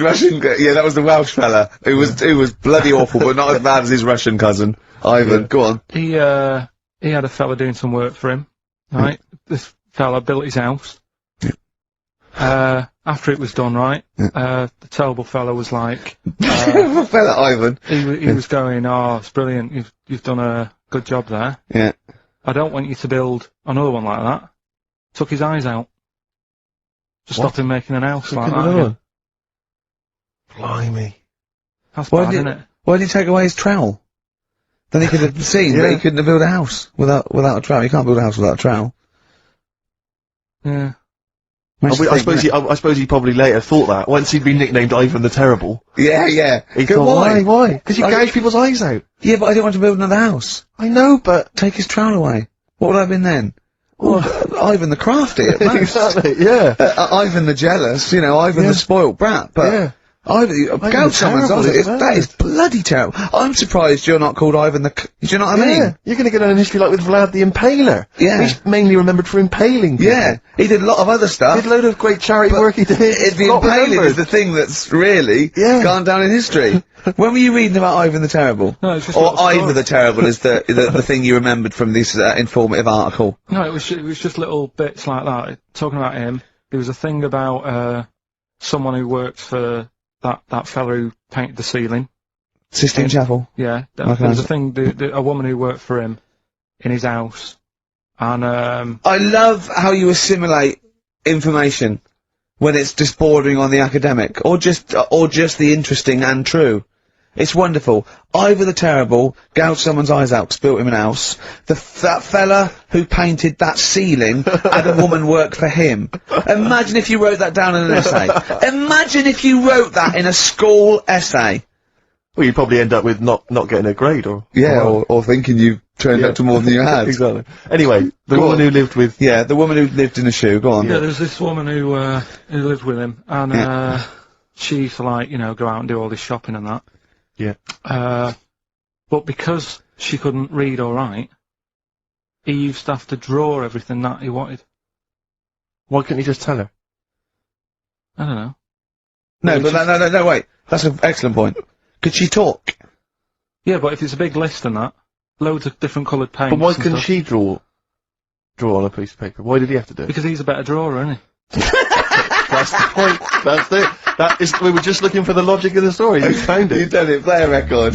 Russian. Yeah, that was the Welsh fella. It was bloody awful, but not as bad as his Russian cousin. Ivan, go on. He had a fella doing some work for him, right? This fella built his house. After it was done, right? The terrible fella was like, terrible fella, Ivan. He was going, "Oh, it's brilliant. You've done a good job there. Yeah. I don't want you to build another one like that." Took his eyes out. Just stopped him making an house like that. Again. Blimey. That's bad, isn't it? Why did he take away his trowel? Then he could have seen that he couldn't have built a house without a trowel. You can't build a house without a trowel. Yeah. I suppose he probably later thought that once he'd been nicknamed Ivan the Terrible. Yeah. He thought, why? Because you gouge people's eyes out. Yeah, but I didn't want to build another house. I know, but take his trowel away. What would I have been then? Ivan the Crafty at most. Exactly. Yeah. Ivan the Jealous. Ivan the spoilt brat. But Gout someone's eyes, that is bloody terrible. I'm surprised you're not called Ivan the do you know what I mean? You're gonna get on in history like with Vlad the Impaler. Yeah. He's mainly remembered for impaling people. Yeah, he did a lot of other stuff. Did a load of great charity work he did. The impaling is the thing that's really gone down in history. When were you reading about Ivan the Terrible? No, it's just or little stories. Ivor the Terrible is the thing you remembered from this informative article. No, it was just little bits like that. Talking about him, there was a thing about someone who worked for that fella who painted the ceiling. Sistine Chapel. Yeah, there was a thing. A woman who worked for him in his house, and I love how you assimilate information when it's just bordering on the academic, or just the interesting and true. It's wonderful. Ivor the Terrible gouged someone's eyes out, spilt him an house. That fella who painted that ceiling had a woman work for him. Imagine if you wrote that down in an essay. Imagine if you wrote that in a school essay. Well, you'd probably end up with not getting a grade, or... Yeah, or thinking you turned up to more than you had. Exactly. Anyway, the woman who lived with... Yeah, the woman who lived in a shoe, go on. yeah, there's this woman who lived with him, and she used to, like, you know, go out and do all this shopping and that. Yeah. But because she couldn't read or write, he used to have to draw everything that he wanted. Why couldn't you just tell her? I don't know. No, wait. That's an excellent point. Could she talk? Yeah, but if it's a big list and that, loads of different coloured paints. But why and couldn't stuff. she draw on a piece of paper? Why did he have to do it? Because he's a better drawer, isn't he? That's the point. That's it. We were just looking for the logic of the story. You found it. You've done it. Play a record.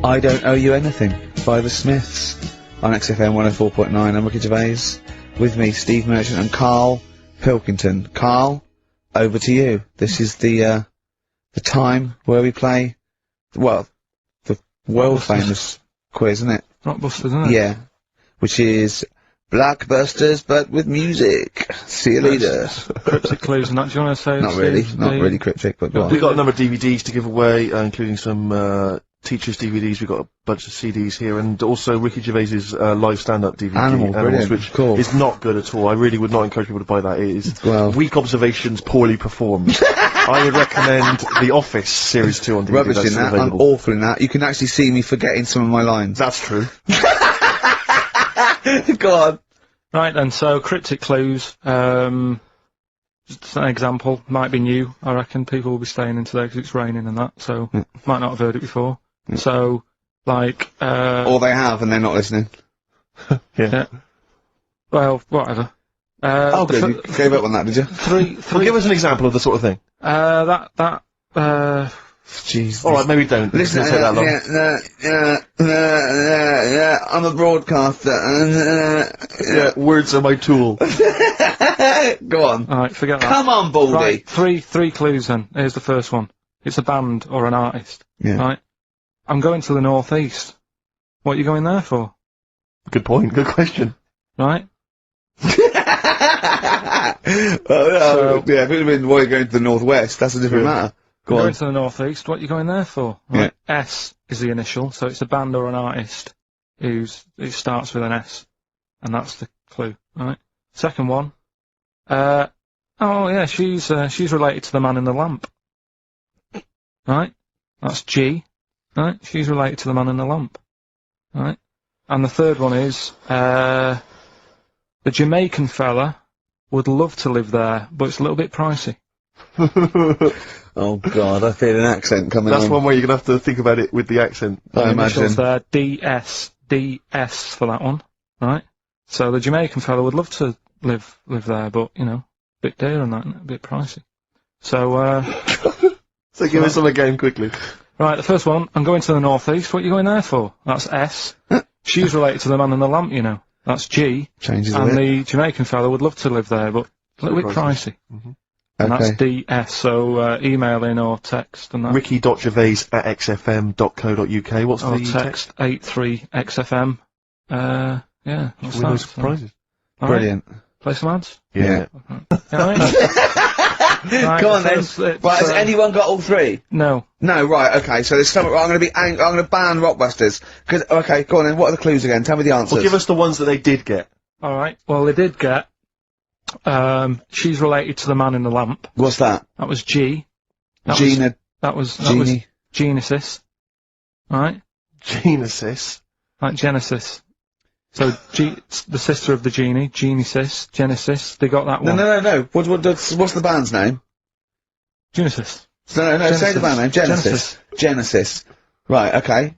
I Don't Owe You Anything by the Smiths on XFM 104.9. I'm Ricky Gervais. With me, Steve Merchant and Karl Pilkington. Karl, over to you. This is the time where we play, well, the world famous quiz, isn't it? Rockbusters, isn't it? Yeah. Which is Blockbusters, but with music. See you later. Cryptic clues and that. Do you want to say? Not really cryptic, but go on. We've got a number of DVDs to give away, including some teachers' DVDs. We've got a bunch of CDs here, and also Ricky Gervais's live stand-up DVD, Animals, brilliant. which Cool. is not good at all. I really would not encourage people to buy that. It is Well. weak observations, poorly performed. I would recommend The Office Series 2 on DVD. Rubbish That's in still that. I'm available. awful in that. You can actually see me forgetting some of my lines. That's true. Go on. Right then, so cryptic clues, just an example, might be new, I reckon. People will be staying in today because it's raining and that, so might not have heard it before. So, like, Or they have and they're not listening. yeah. Well, whatever. Oh, good. You gave up on that, did you? Well, give us an example of the sort of thing. Jeez. All right, maybe don't. Listen, It's gonna take that long. I'm a broadcaster. Yeah, words are my tool. Go on. Alright, forget that. Come on, Baldy. Right, three clues then. Here's the first one. It's a band or an artist. Yeah. Right? I'm going to the northeast. What are you going there for? Good point. Good question. Right? Yeah, if it had been why you're going to the northwest, that's a different matter. Go I'm on. going to the northeast. What are you going there for? Right. S is the initial, so it's a band or an artist it starts with an S, and that's the clue. Right. Second one. Oh yeah, she's related to the man in the lamp. Right. That's G. Right. She's related to the man in the lamp. Right. And the third one is the Jamaican fella would love to live there, but it's a little bit pricey. Oh God, I feel an accent coming That's on. one where you're gonna have to think about it with the accent. I imagine. Initials there, DS for that one, right? So the Jamaican fella would love to live there, but you know, a bit dear and that, a bit pricey. So So give us some again quickly. right, the first one, I'm going to the northeast. What are you going there for? That's S. She's related to the man in the lamp, you know. That's G. Changes a And bit. the Jamaican fella would love to live there, but a little bit pricey. And that's DS, so email in or text and that. Ricky.gervais@xfm.co.uk. What's Or the text 83XFM. Yeah, what's With those that? prizes. All right, Brilliant. play some ads. Yeah. Right, Go on then. it's, Right, has anyone got all three? No. No, right, okay, so there's some, I'm gonna ban Rockbusters. Okay, go on then, what are the clues again? Tell me the answers. Well, give us the ones that they did get. Alright, well they did get She's related to the man in the lamp. What's that? That was G. Gina. That was Genie. Genesis. Right? Genesis. Like Genesis. So the sister of the genie, Genesis, Genesis. They got that one. No. What's the band's name? Genesis. No, say the band name. Genesis. Right, okay.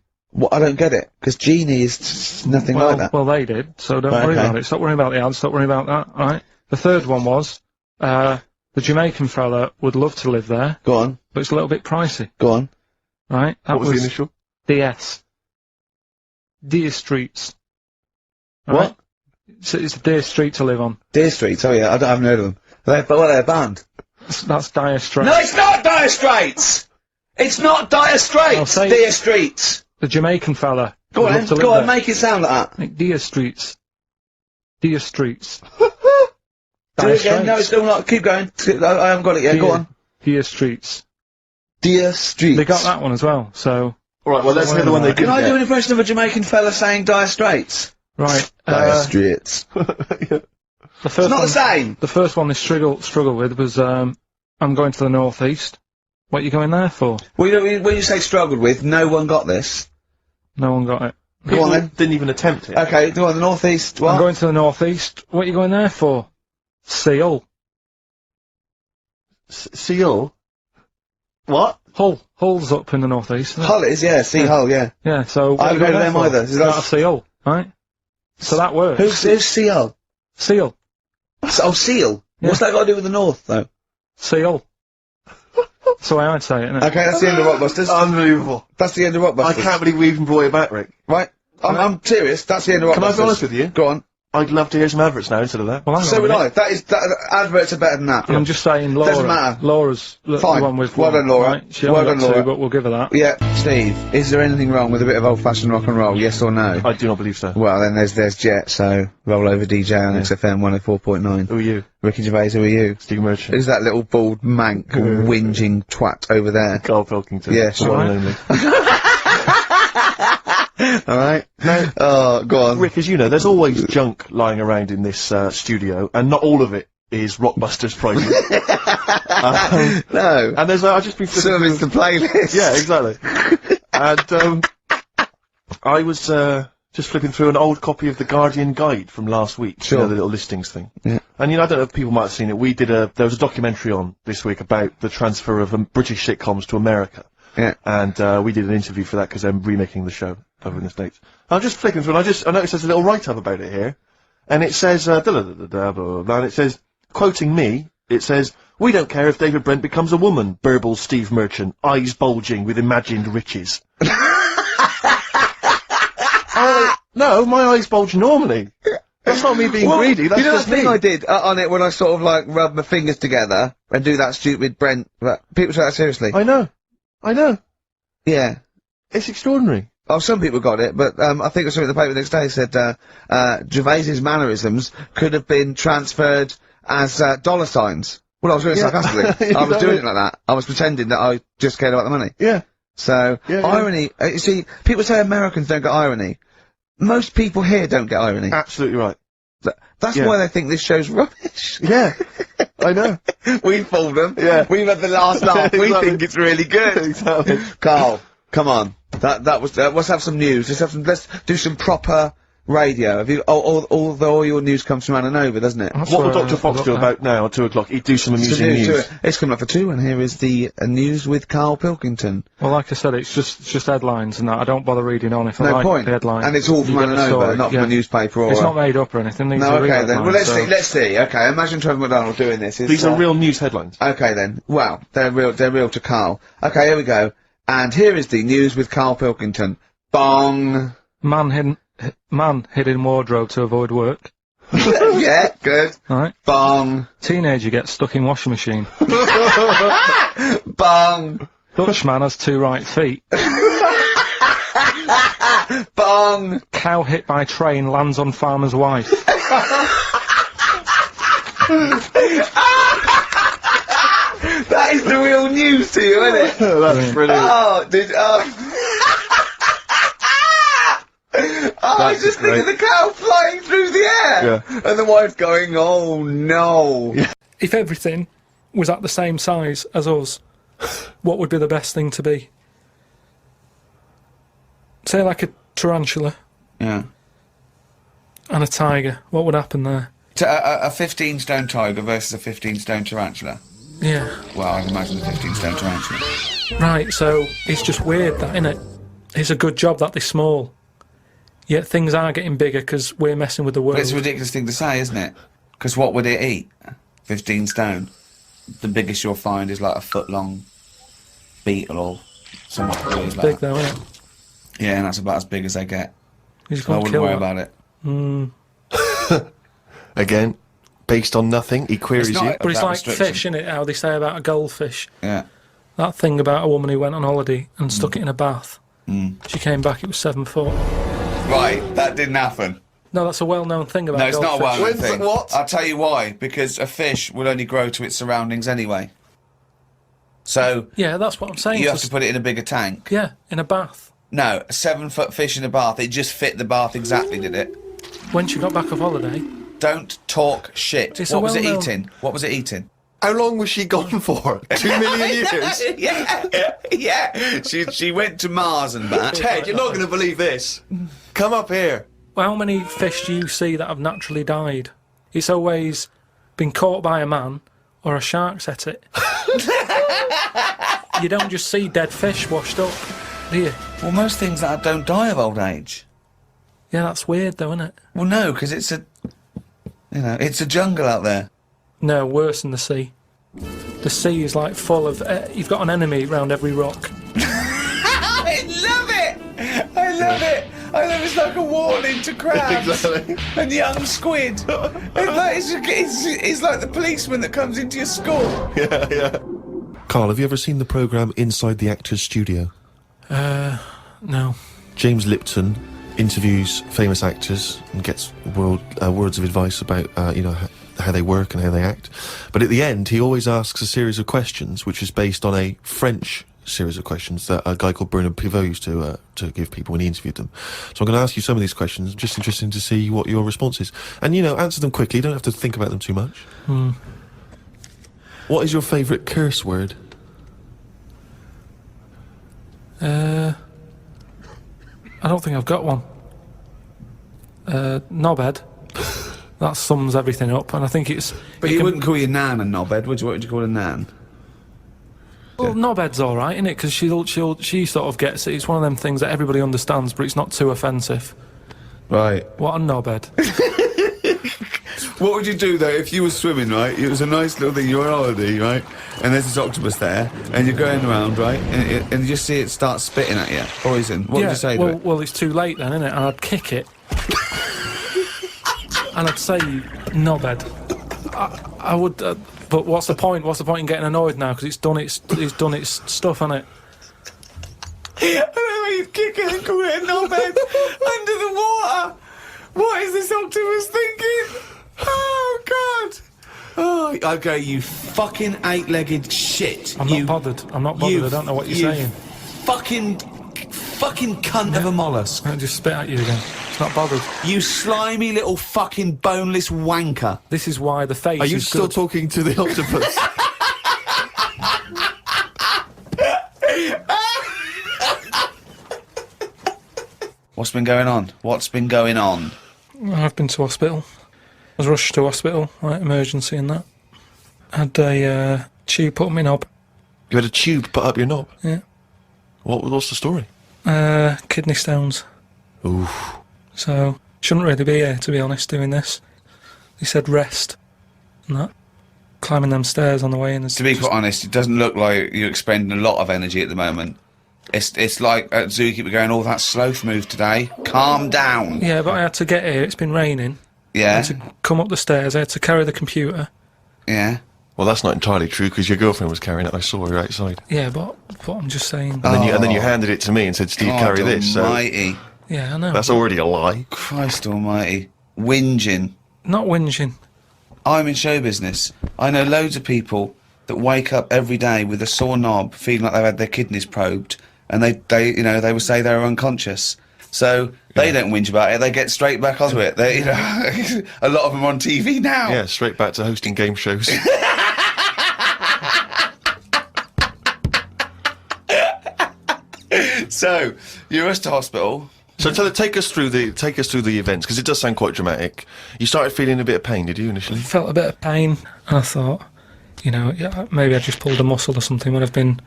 I don't get it, because Genie is nothing like that. Well, they did, so don't worry about it. Stop worrying about the ads, stop worrying about that, right? The third one was, the Jamaican fella would love to live there. Go on. But it's a little bit pricey. Go on. Right? That What was the initial? DS. Deer Streets. Right? What? It's a Deer Street to live on. Deer Streets, oh yeah, I haven't heard of them. They're a band. That's Dire Straits. No, it's not Dire Straits! It's not Dire Straits! Deer Streets! The Jamaican fella. Go on, make it sound like that. Like Deer Streets. Deer Streets. Do it again, no, it's still not, keep going. I haven't got it yet, go on. Deer Streets. Deer Streets. They got that one as well, so... Alright, well, let's hear the one they didn't Can I get. do an impression of a Jamaican fella saying Dire Straits? Right. Dire Straits. The first It's not one, the same! The first one they struggle with was, I'm going to the northeast. What are you going there for? Well, when you say struggled with, no one got this. No one got it. Go on then. Didn't even attempt it. Okay, go on, the northeast, what? I'm going to the northeast. What are you going there for? Seal. Seal? What? Hull's up in the northeast. Isn't it? Hull is, yeah, sea Hull, yeah. Yeah, so... I haven't heard of them either. Is that a seal, right? So that works. Who's sea Hull? Seal. Oh, seal? Yeah. What's that got to do with the north, though? Seal. That's the way I'd say it, isn't it? Okay, that's the end of Rockbusters. Unbelievable. That's the end of Rockbusters. I can't believe we even brought it back, Rick. Right? I'm serious, that's the end of Rockbusters. Can I be honest with you? Go on. I'd love to hear some adverts now instead of that. Well, hang So on a would minute. I. Adverts are better than that. And I'm just saying, Laura. Doesn't matter. Laura's the Fine. one with Well done, Laura. Right? She Well only done, got two, Laura. but we'll give her that. Yeah. Steve, is there anything wrong with a bit of old-fashioned rock and roll, yes or no? I do not believe so. Well, then there's Jet, so roll over DJ on XFM 104.9. Who are you? Ricky Gervais, who are you? Steve Merchant. Who's that little bald mank whinging twat over there? Carl Pilkington. Yeah, The sure. one and only. Alright? Now, Oh, go on. Rick, as you know, there's always junk lying around in this studio, and not all of it is Rockbusters prizes. No. And there's, I've just been flipping Service the playlist. Yeah, exactly. And, I was, just flipping through an old copy of the Guardian Guide from last week. Sure. You know, the little listings thing. Yeah. And, you know, I don't know if people might have seen it. There was a documentary on this week about the transfer of British sitcoms to America. Yeah. And, we did an interview for that because I'm remaking the show over in the States. I'm just flicking through and I noticed there's a little write-up about it here. And it says, blah, blah, blah, blah, blah, and it says, quoting me, it says, "We don't care if David Brent becomes a woman," burbles Steve Merchant, eyes bulging with imagined riches. No, my eyes bulge normally. That's not me being greedy, that's you know just that thing me. I did on it when I sort of like rub my fingers together and do that stupid Brent, people take that seriously. I know. Yeah. It's extraordinary. Oh, some people got it, but I think it was something in the paper the next day said Gervais's mannerisms could have been transferred as dollar signs. Well, I was doing it sarcastically. I was doing it like that. I was pretending that I just cared about the money. Yeah. So, Yeah, irony, you see, people say Americans don't get irony. Most people here don't get irony. Absolutely right. That's Yeah. why they think this show's rubbish. Yeah. I know. We fooled them. Yeah. We've had the last laugh. We Exactly. think it's really good. Exactly. Carl, come on. That was, let's have some news. Let's do some proper radio. Have you, all your news comes from Ananova, doesn't it? That's What will where Dr. I Fox got do that. about now at 2 o'clock? He'd do some amusing News to news. it. It's coming up for 2, and here is the news with Karl Pilkington. Well, like I said, it's just headlines and that. I don't bother reading on if I No like point. the headline. And it's all from You get the Ananova, story, not from yeah. a newspaper or It's a- not made up or anything. These No, are real okay then. Well, headlines, let's see. Okay, imagine Trevor McDonald doing this. These are real news headlines. Okay then. Well, they're real to Karl. Okay, here we go. And here is the news with Karl Pilkington. Bong. Man hid in wardrobe to avoid work. Yeah, good. Right. Bong. Teenager gets stuck in washing machine. Bong. Dutchman has 2 right feet. Bong. Cow hit by train lands on farmer's wife. That is the real news to you, isn't it? That's brilliant. Oh, I was just thinking of the cow flying through the air. Yeah. And the wife going, oh no. Yeah. If everything was at the same size as us, what would be the best thing to be? Say like a tarantula Yeah. and a tiger. What would happen there? A 15-stone tiger versus a 15-stone tarantula. Yeah. Well, I'd imagine a 15-stone tarantula. Right, so it's just weird that, innit? It's a good job that they're small. Yet things are getting bigger because we're messing with the world. But it's a ridiculous thing to say, isn't it? Because what would it eat? 15 stone. The biggest you'll find is like a foot-long beetle or something weird It's like big that. though, isn't it? Yeah, and that's about as big as they get. You just So I can't wouldn't kill worry that. about it. Again, based on nothing, he queries It's not- you. But it's About like restriction. fish, innit? How they say about a goldfish. Yeah. That thing about a woman who went on holiday and stuck it in a bath. She came back, it was 7 foot. Right, that didn't happen. No, that's a well-known thing about No, it's not a goldfish. well-known When's thing. it- what? I'll tell you why. Because a fish will only grow to its surroundings anyway. So Yeah, that's what I'm saying. you have to put it in a bigger tank. Yeah, in a bath. No, a 7-foot fish in a bath. It just fit the bath exactly, did it? When she got back off holiday, Don't talk shit. It's a What was it well-known- eating? What was it eating? How long was she gone for? 2 million years? yeah. She went to Mars and back. Ted, you're not going to believe this. Come up here. how many fish do you see that have naturally died? It's always been caught by a man or a shark's at it. You don't just see dead fish washed up, do you? Well, most things that don't die of old age. Yeah, that's weird though, isn't it? Well, no, because it's a, it's a jungle out there. No, worse than the sea. The sea is like full of... you've got an enemy round every rock. I love it. I love it. I love it's like a warning to crabs Exactly. and young squid. It's like the policeman that comes into your school. Yeah. Carl, have you ever seen the programme Inside the Actors Studio? No. James Lipton interviews famous actors and gets words of advice about, how they work and how they act. But at the end, he always asks a series of questions, which is based on a French series of questions that a guy called Bernard Pivot used to give people when he interviewed them. So I'm going to ask you some of these questions. Just interesting to see what your response is. And, answer them quickly. You don't have to think about them too much. What is your favourite curse word? I don't think I've got one. Knobhead. That sums everything up, and I think it's... But you wouldn't call your nan a knobhead, would you? What would you call a nan? Well, knobhead's all right, isn't it? Because she sort of gets it. It's one of them things that everybody understands, but it's not too offensive. Right. What a knobhead. What would you do, though, if you were swimming, right? It was a nice little thing, you're on holiday, right? And there's this octopus there, and you're going around, right? And you just see it start spitting at you. Poison. What would you say to it? Well, it's too late then, isn't it? And I'd kick it. And I'd say, knobhead. I would... but what's the point? What's the point in getting annoyed now? Because it's done its stuff, hasn't it? I don't know why you'd kick it and call it a knobhead under the water. What is this octopus thinking? Oh, God. Oh, okay, you fucking eight-legged shit. I'm not bothered. I don't know what you're saying. Fucking cunt of a mollusk. I'll just spit at you again. It's not bothered. You slimy little fucking boneless wanker. This is why the face Are you is still good. talking to the octopus? What's been going on? What's been going on? I've been to hospital. I was rushed to hospital, like emergency and that. Had a tube put on my knob. You had a tube put up your knob? Yeah. What's the story? Kidney stones. Oof. So, shouldn't really be here, to be honest, doing this. He said rest. And that. Climbing them stairs on the way in. To be quite honest, it doesn't look like you're expending a lot of energy at the moment. It's like at Zookeeper going, oh, that sloth move today. Calm down. Yeah, but I had to get here. It's been raining. I Yeah, had to come up the stairs. I had to carry the computer. yeah. Well, that's not entirely true, because your girlfriend was carrying it. I saw her outside. Yeah, but I'm just saying. And then you handed it to me and said, Steve, carry God this. So almighty. Yeah, I know. that's already a lie. Christ almighty. Whinging. Not whinging. I'm in show business. I know loads of people that wake up every day with a sore knob, feeling like they've had their kidneys probed, and they would say they're unconscious. So they don't whinge about it. They get straight back onto it. They, you know, a lot of them are on TV now. Yeah, straight back to hosting game shows. So you're rushed to hospital. So take us through the events, because it does sound quite dramatic. You started feeling a bit of pain, did you, initially? Felt a bit of pain, and I thought, you know, yeah, maybe I just pulled a muscle or something when I've been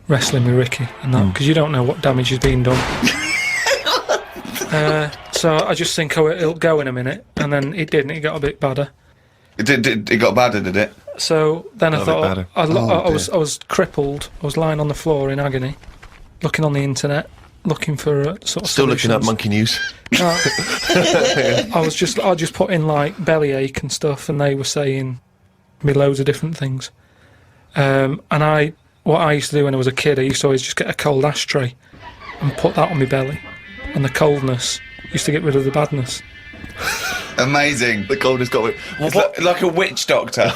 wrestling with Ricky and that, because you don't know what damage has been done. So I just think, oh, it'll go in a minute, and then it didn't. It got a bit badder. It got badder, did it? So then I thought, I was crippled. I was lying on the floor in agony, looking on the internet, looking for sort of Still solutions. looking at Monkey News. I just put in like bellyache and stuff, and they were saying me loads of different things. And what I used to do when I was a kid, I used to always just get a cold ashtray and put that on my belly, and the coldness used to get rid of the badness. Amazing. The coldness got it. It's like a witch doctor.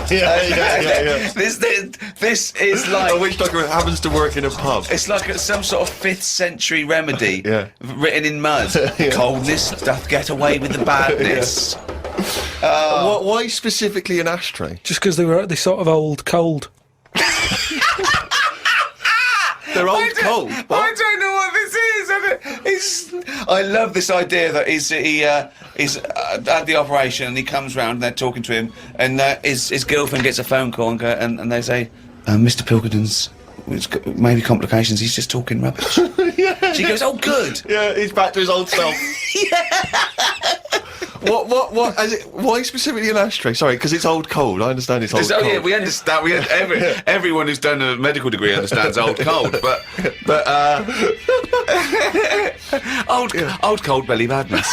Yeah. This is like A witch doctor happens to work in a pub. it's like some sort of 5th century remedy Yeah. written in mud. Coldness doth get away with the badness. Why specifically an ashtray? Just because they sort of old cold. They're old cold. I don't know what this is. I love this idea that he's at the operation and he comes round and they're talking to him, and his girlfriend gets a phone call and they say, Mr. Pilkington's maybe complications. He's just talking rubbish. Yeah. She goes, oh, good. Yeah, he's back to his old self. What? Why specifically an ashtray? Sorry, because it's old cold. I understand it's old cold. Yeah, we understand. Everyone who's done a medical degree understands old cold, but old cold belly madness.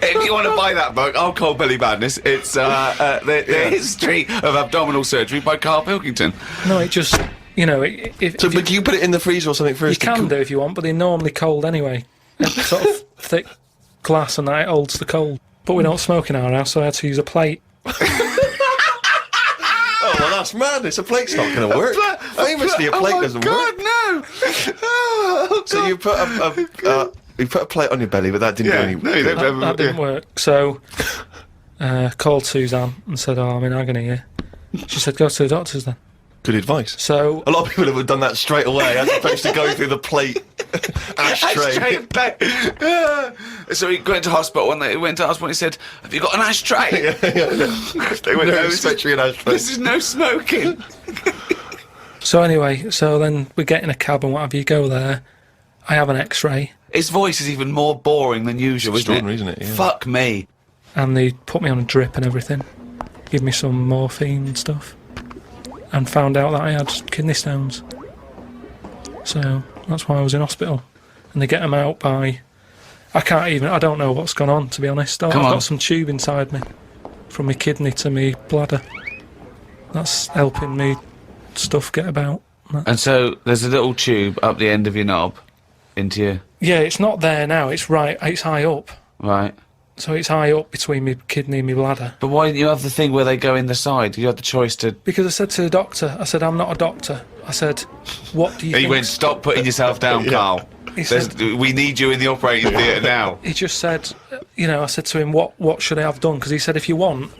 If you want to buy that book, Old Cold Belly Madness, it's the history of abdominal surgery by Karl Pilkington. No, it just, you know, But do you put it in the freezer or something first? you can do if you want, but they're normally cold anyway. It's sort of thick glass, and that it holds the cold. But we don't smoke in our house, so I had to use a plate. Oh, well, that's madness. A plate's not going to work. Famously, a plate doesn't work. No! So you put a plate on your belly, but that didn't do any. That didn't work. So called Suzanne and said, oh, I'm in agony here. She said, go to the doctors then. Good advice. So A lot of people have done that straight away, as opposed to going through the plate ashtray. So he went to hospital, and he went to hospital and he said, have you got an ashtray? They went, no, especially an ashtray. This is no smoking. So anyway, so then we get in a cab and what have you, go there. I have an X-ray, His voice is even more boring than usual, Extraordinary, isn't it? Yeah. Fuck me. and they put me on a drip and everything, give me some morphine and stuff, and found out that I had kidney stones. So that's why I was in hospital. And they get them out by... I don't know what's gone on, to be honest. I've got some tube inside me, from my kidney to my bladder. That's helping me stuff get about. And so there's a little tube up the end of your knob into your... Yeah, it's not there now, it's high up. Right. So it's high up between my kidney and my bladder. But why didn't you have the thing where they go in the side? You had the choice to... Because I said to the doctor, I said, I'm not a doctor. I said, what do you He think? went, stop putting yourself down, Carl. He said, We need you in the operating theatre now. he just said, you know, I said to him, what should I have done? Because he said, if you want,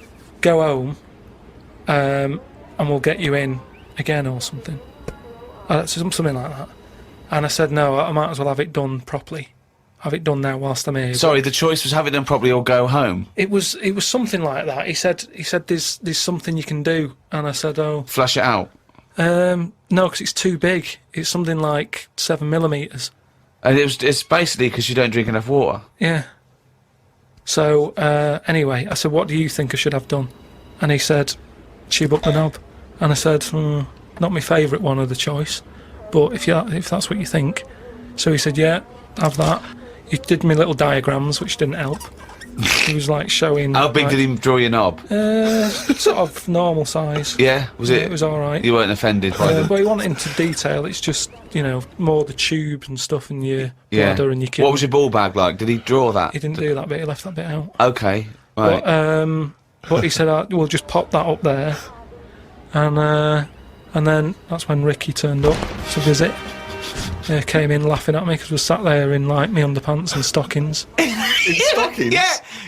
go home, and we'll get you in again or something. Something like that. And I said, no, I might as well have it done properly. Have it done now whilst I'm here. Sorry, the choice was have it done properly or go home. It was something like that. He said there's something you can do, and I said, oh, Flush it out. no, because it's too big. It's something like 7mm. And it's basically because you don't drink enough water. Yeah. So anyway, I said, what do you think I should have done? And he said, tube up the knob. And I said, not my favourite one of the choice, but if that's what you think. So he said, yeah, have that. He did me little diagrams, which didn't help. He was like showing... How big like, did he draw your knob? sort of normal size. Yeah, was it? It was all right. You weren't offended by them? But he wanted into detail. It's just, you know, more the tube and stuff in your bladder and your kidney. What was your ball bag like? Did he draw that? He didn't do that bit. He left that bit out. Okay, right. But he said, we'll just pop that up there. And then that's when Ricky turned up to visit. They came in laughing at me because we sat there in, like, me underpants and stockings. In stockings?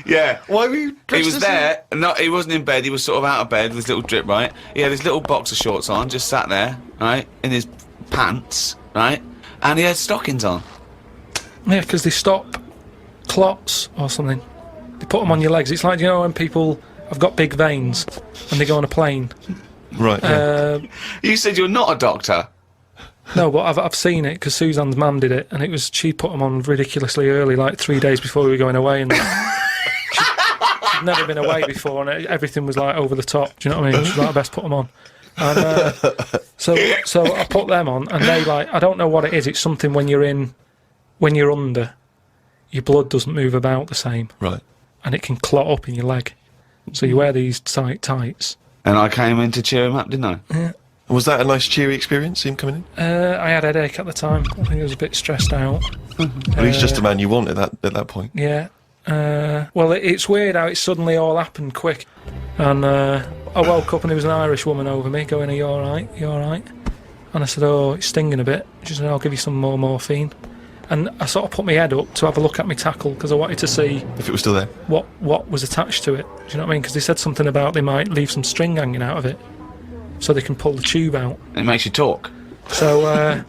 Yeah. Why were you dressed He was as there, no, he wasn't in bed, he was sort of out of bed with his little drip, right? He had his little boxer shorts on, just sat there, right, in his pants, right? And he had stockings on. Yeah, because they stop clots or something. They put them on your legs. It's like, you know, when people have got big veins and they go on a plane. Right, yeah. You said you're not a doctor. No, but I've seen it because Suzanne's mum did it, and she put them on ridiculously early, like 3 days before we were going away, and she'd never been away before, and everything was like over the top. Do you know what I mean? She's like, I best put them on. And so I put them on, and they, like, I don't know what it is. It's something when you're under, your blood doesn't move about the same, Right. and it can clot up in your leg. So you wear these tight tights. And I came in to cheer him up, didn't I? Yeah. Was that a nice cheery experience, him coming in? I had a headache at the time. I think I was a bit stressed out. Well, he's just the man you want at that point. Yeah. Well, it's weird how it suddenly all happened quick. And I woke up and there was an Irish woman over me going, "Are you alright? You alright?" And I said, "Oh, it's stinging a bit." She said, "I'll give you some more morphine." And I sort of put my head up to have a look at my tackle because I wanted to see If it was still there. what was attached to it. Do you know what I mean? Because they said something about they might leave some string hanging out of it so they can pull the tube out. It makes you talk. So, I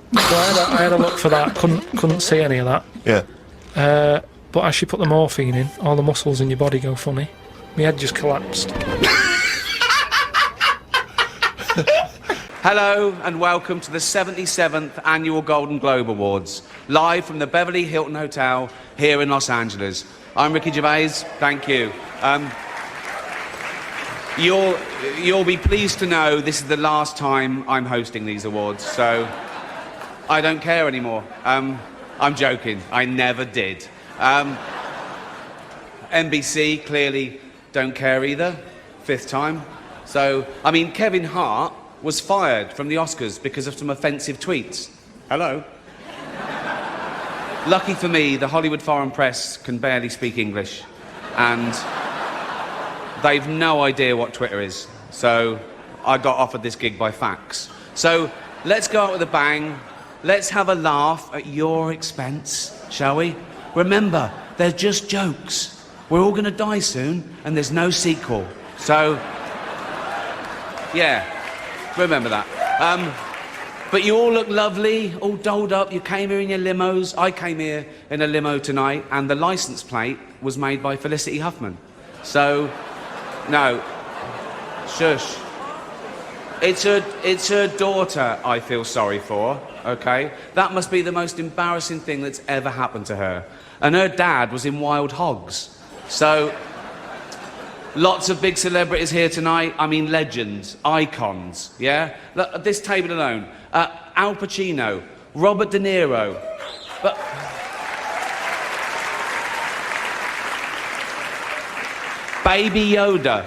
had a look for that. Couldn't see any of that. Yeah. But as she put the morphine in, all the muscles in your body go funny. My head just collapsed. Hello and welcome to the 77th Annual Golden Globe Awards, live from the Beverly Hilton Hotel here in Los Angeles. I'm Ricky Gervais, thank you. You'll be pleased to know this is the last time I'm hosting these awards, so I don't care anymore. I'm joking, I never did. NBC clearly don't care either, 5th time. So, I mean, Kevin Hart was fired from the Oscars because of some offensive tweets. Hello? Lucky for me, the Hollywood Foreign Press can barely speak English, and they've no idea what Twitter is. So I got offered this gig by fax. So let's go out with a bang. Let's have a laugh at your expense, shall we? Remember, they're just jokes. We're all going to die soon, and there's no sequel. So, yeah, remember that. But you all look lovely, all dolled up. You came here in your limos. I came here in a limo tonight, and the license plate was made by Felicity Huffman. So, no, shush. It's her daughter I feel sorry for, okay? That must be the most embarrassing thing that's ever happened to her. And her dad was in Wild Hogs. So, lots of big celebrities here tonight. I mean, legends, icons, yeah? Look, at this table alone, Al Pacino, Robert De Niro, but... Baby Yoda.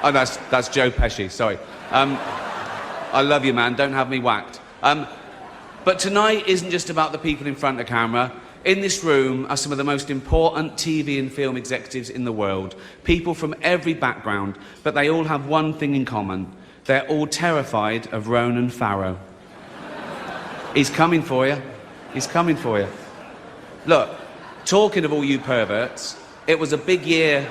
Oh, that's Joe Pesci, sorry. I love you, man, don't have me whacked. But tonight isn't just about the people in front of the camera. In this room are some of the most important TV and film executives in the world. People from every background, but they all have one thing in common. They're all terrified of Ronan Farrow. He's coming for you. He's coming for you. Look, talking of all you perverts, it was a big year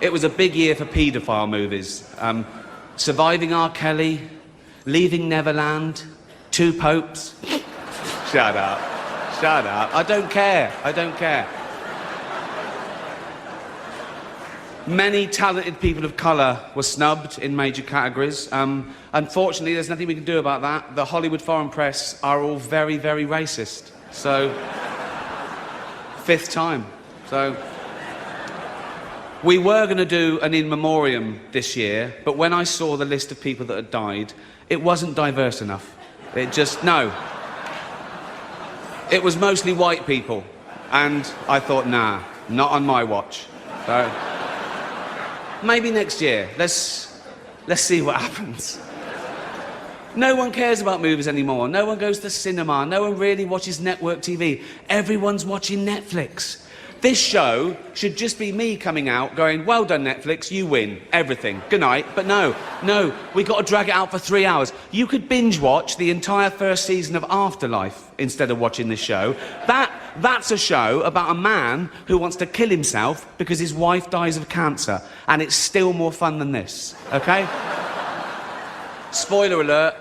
for paedophile movies. Surviving R. Kelly, Leaving Neverland, Two Popes. Shut up. Shut up. I don't care. I don't care. Many talented people of colour were snubbed in major categories. Unfortunately, there's nothing we can do about that. The Hollywood Foreign Press are all very, very racist. So, 5th time. So, we were going to do an in memoriam this year, but when I saw the list of people that had died, it wasn't diverse enough. No. It was mostly white people, and I thought, nah, not on my watch. So, maybe next year. Let's see what happens. No one cares about movies anymore. No one goes to cinema. No one really watches network TV. Everyone's watching Netflix. This show should just be me coming out going, well done, Netflix, you win everything. Good night. But no, we got to drag it out for 3 hours. You could binge watch the entire first season of Afterlife instead of watching this show. That's a show about a man who wants to kill himself because his wife dies of cancer. And it's still more fun than this, okay? Spoiler alert,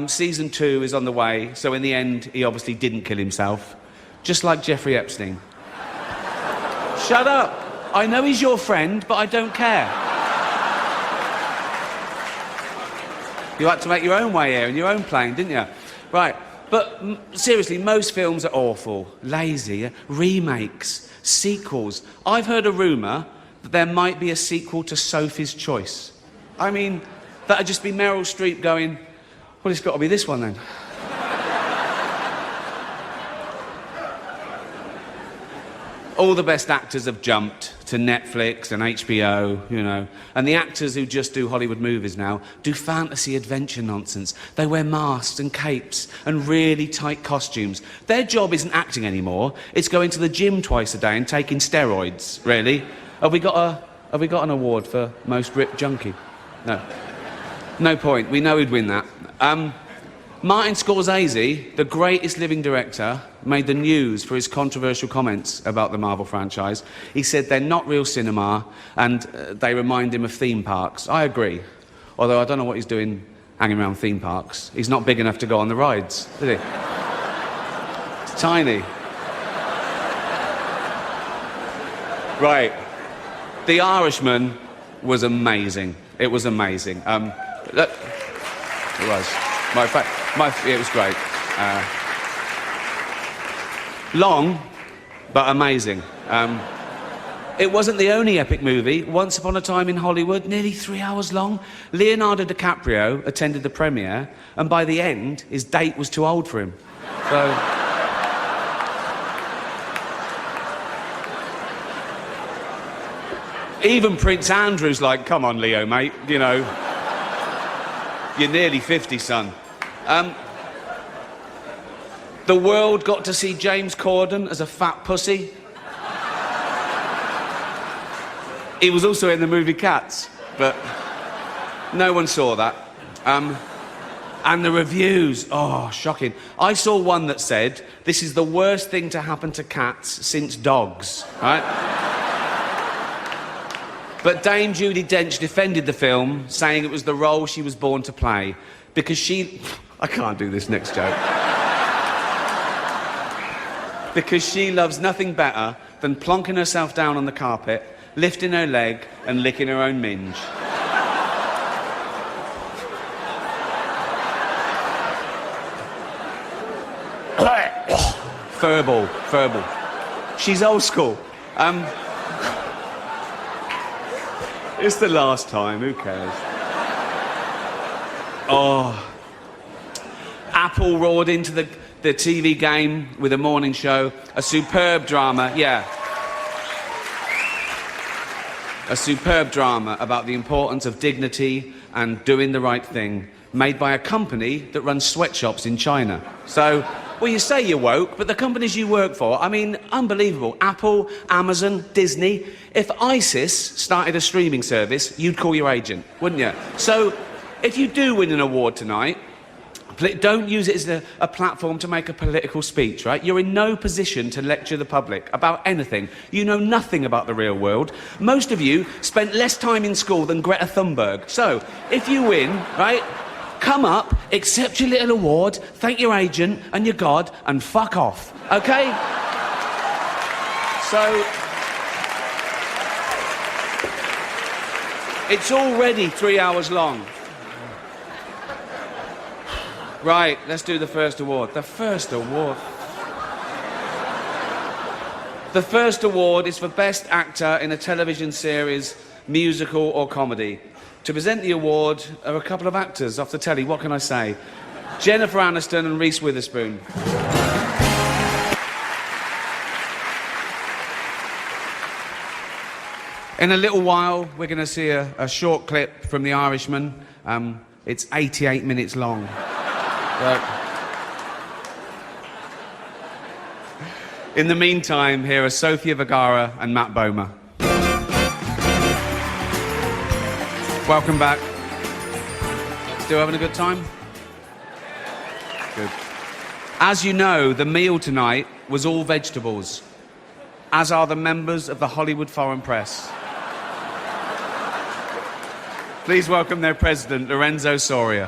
season 2 is on the way, so in the end, he obviously didn't kill himself. Just like Jeffrey Epstein. Shut up. I know he's your friend, but I don't care. You had to make your own way here in your own plane, didn't you? Right. But seriously, most films are awful, lazy, remakes, sequels. I've heard a rumour that there might be a sequel to Sophie's Choice. I mean, that'd just be Meryl Streep going, well, it's got to be this one then. All the best actors have jumped to Netflix and HBO, you know. And the actors who just do Hollywood movies now do fantasy adventure nonsense. They wear masks and capes and really tight costumes. Their job isn't acting anymore. It's going to the gym twice a day and taking steroids, really. Have we got an award for most ripped junkie? No. No point. We know he'd win that. Martin Scorsese, the greatest living director, made the news for his controversial comments about the Marvel franchise. He said they're not real cinema and they remind him of theme parks. I agree. Although I don't know what he's doing hanging around theme parks. He's not big enough to go on the rides, is he? It's tiny. Right. The Irishman was amazing. It was amazing. Look, it was. It was great. Long, but amazing. It wasn't the only epic movie. Once Upon a Time in Hollywood, nearly 3 hours long. Leonardo DiCaprio attended the premiere, and by the end, his date was too old for him. So... Even Prince Andrew's like, come on, Leo, mate, you know. You're nearly 50, son. The world got to see James Corden as a fat pussy. He was also in the movie Cats, but no one saw that. And the reviews, oh, shocking. I saw one that said, this is the worst thing to happen to cats since dogs, right? But Dame Judi Dench defended the film, saying it was the role she was born to play, because she... I can't do this next joke. Because she loves nothing better than plonking herself down on the carpet, lifting her leg and licking her own minge. Furball. She's old school. It's the last time, who cares? Oh. Apple roared into the TV game with a morning show. A superb drama, yeah. A superb drama about the importance of dignity and doing the right thing, made by a company that runs sweatshops in China. So, well, you say you're woke, but the companies you work for, I mean, unbelievable. Apple, Amazon, Disney. If ISIS started a streaming service, you'd call your agent, wouldn't you? So, if you do win an award tonight, don't use it as a platform to make a political speech, right? You're in no position to lecture the public about anything. You know nothing about the real world. Most of you spent less time in school than Greta Thunberg. So, if you win, right, come up, accept your little award, thank your agent and your God, and fuck off, okay? So... it's already 3 hours long. Right, let's do the first award. The first award. The first award is for Best Actor in a Television Series, Musical or Comedy. To present the award are a couple of actors off the telly, what can I say? Jennifer Aniston and Reese Witherspoon. In a little while, we're going to see a short clip from The Irishman. It's 88 minutes long. In the meantime, here are Sofia Vergara and Matt Bomer. Welcome back. Still having a good time? Good. As you know, the meal tonight was all vegetables, as are the members of the Hollywood Foreign Press. Please welcome their president, Lorenzo Soria.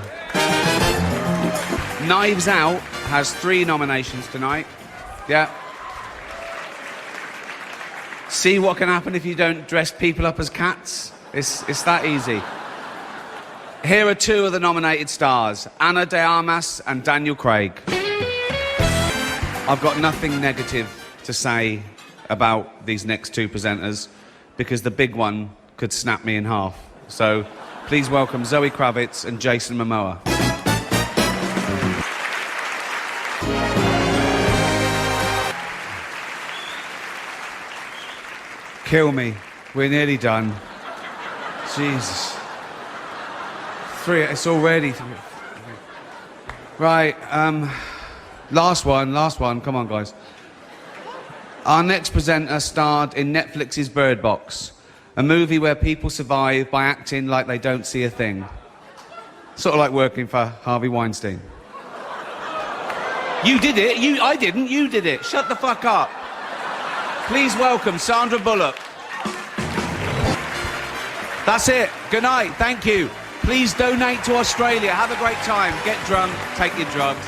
Knives Out has 3 nominations tonight. Yeah. See what can happen if you don't dress people up as cats? It's that easy. Here are 2 of the nominated stars, Ana de Armas and Daniel Craig. I've got nothing negative to say about these next 2 presenters because the big one could snap me in half. So please welcome Zoe Kravitz and Jason Momoa. Kill me. We're nearly done. Jesus. 3, it's already 3. Right, last one, come on guys. Our next presenter starred in Netflix's Bird Box, a movie where people survive by acting like they don't see a thing. Sort of like working for Harvey Weinstein. You did it, I didn't, you did it. Shut the fuck up. Please welcome Sandra Bullock. That's it. Good night. Thank you. Please donate to Australia. Have a great time. Get drunk. Take your drugs.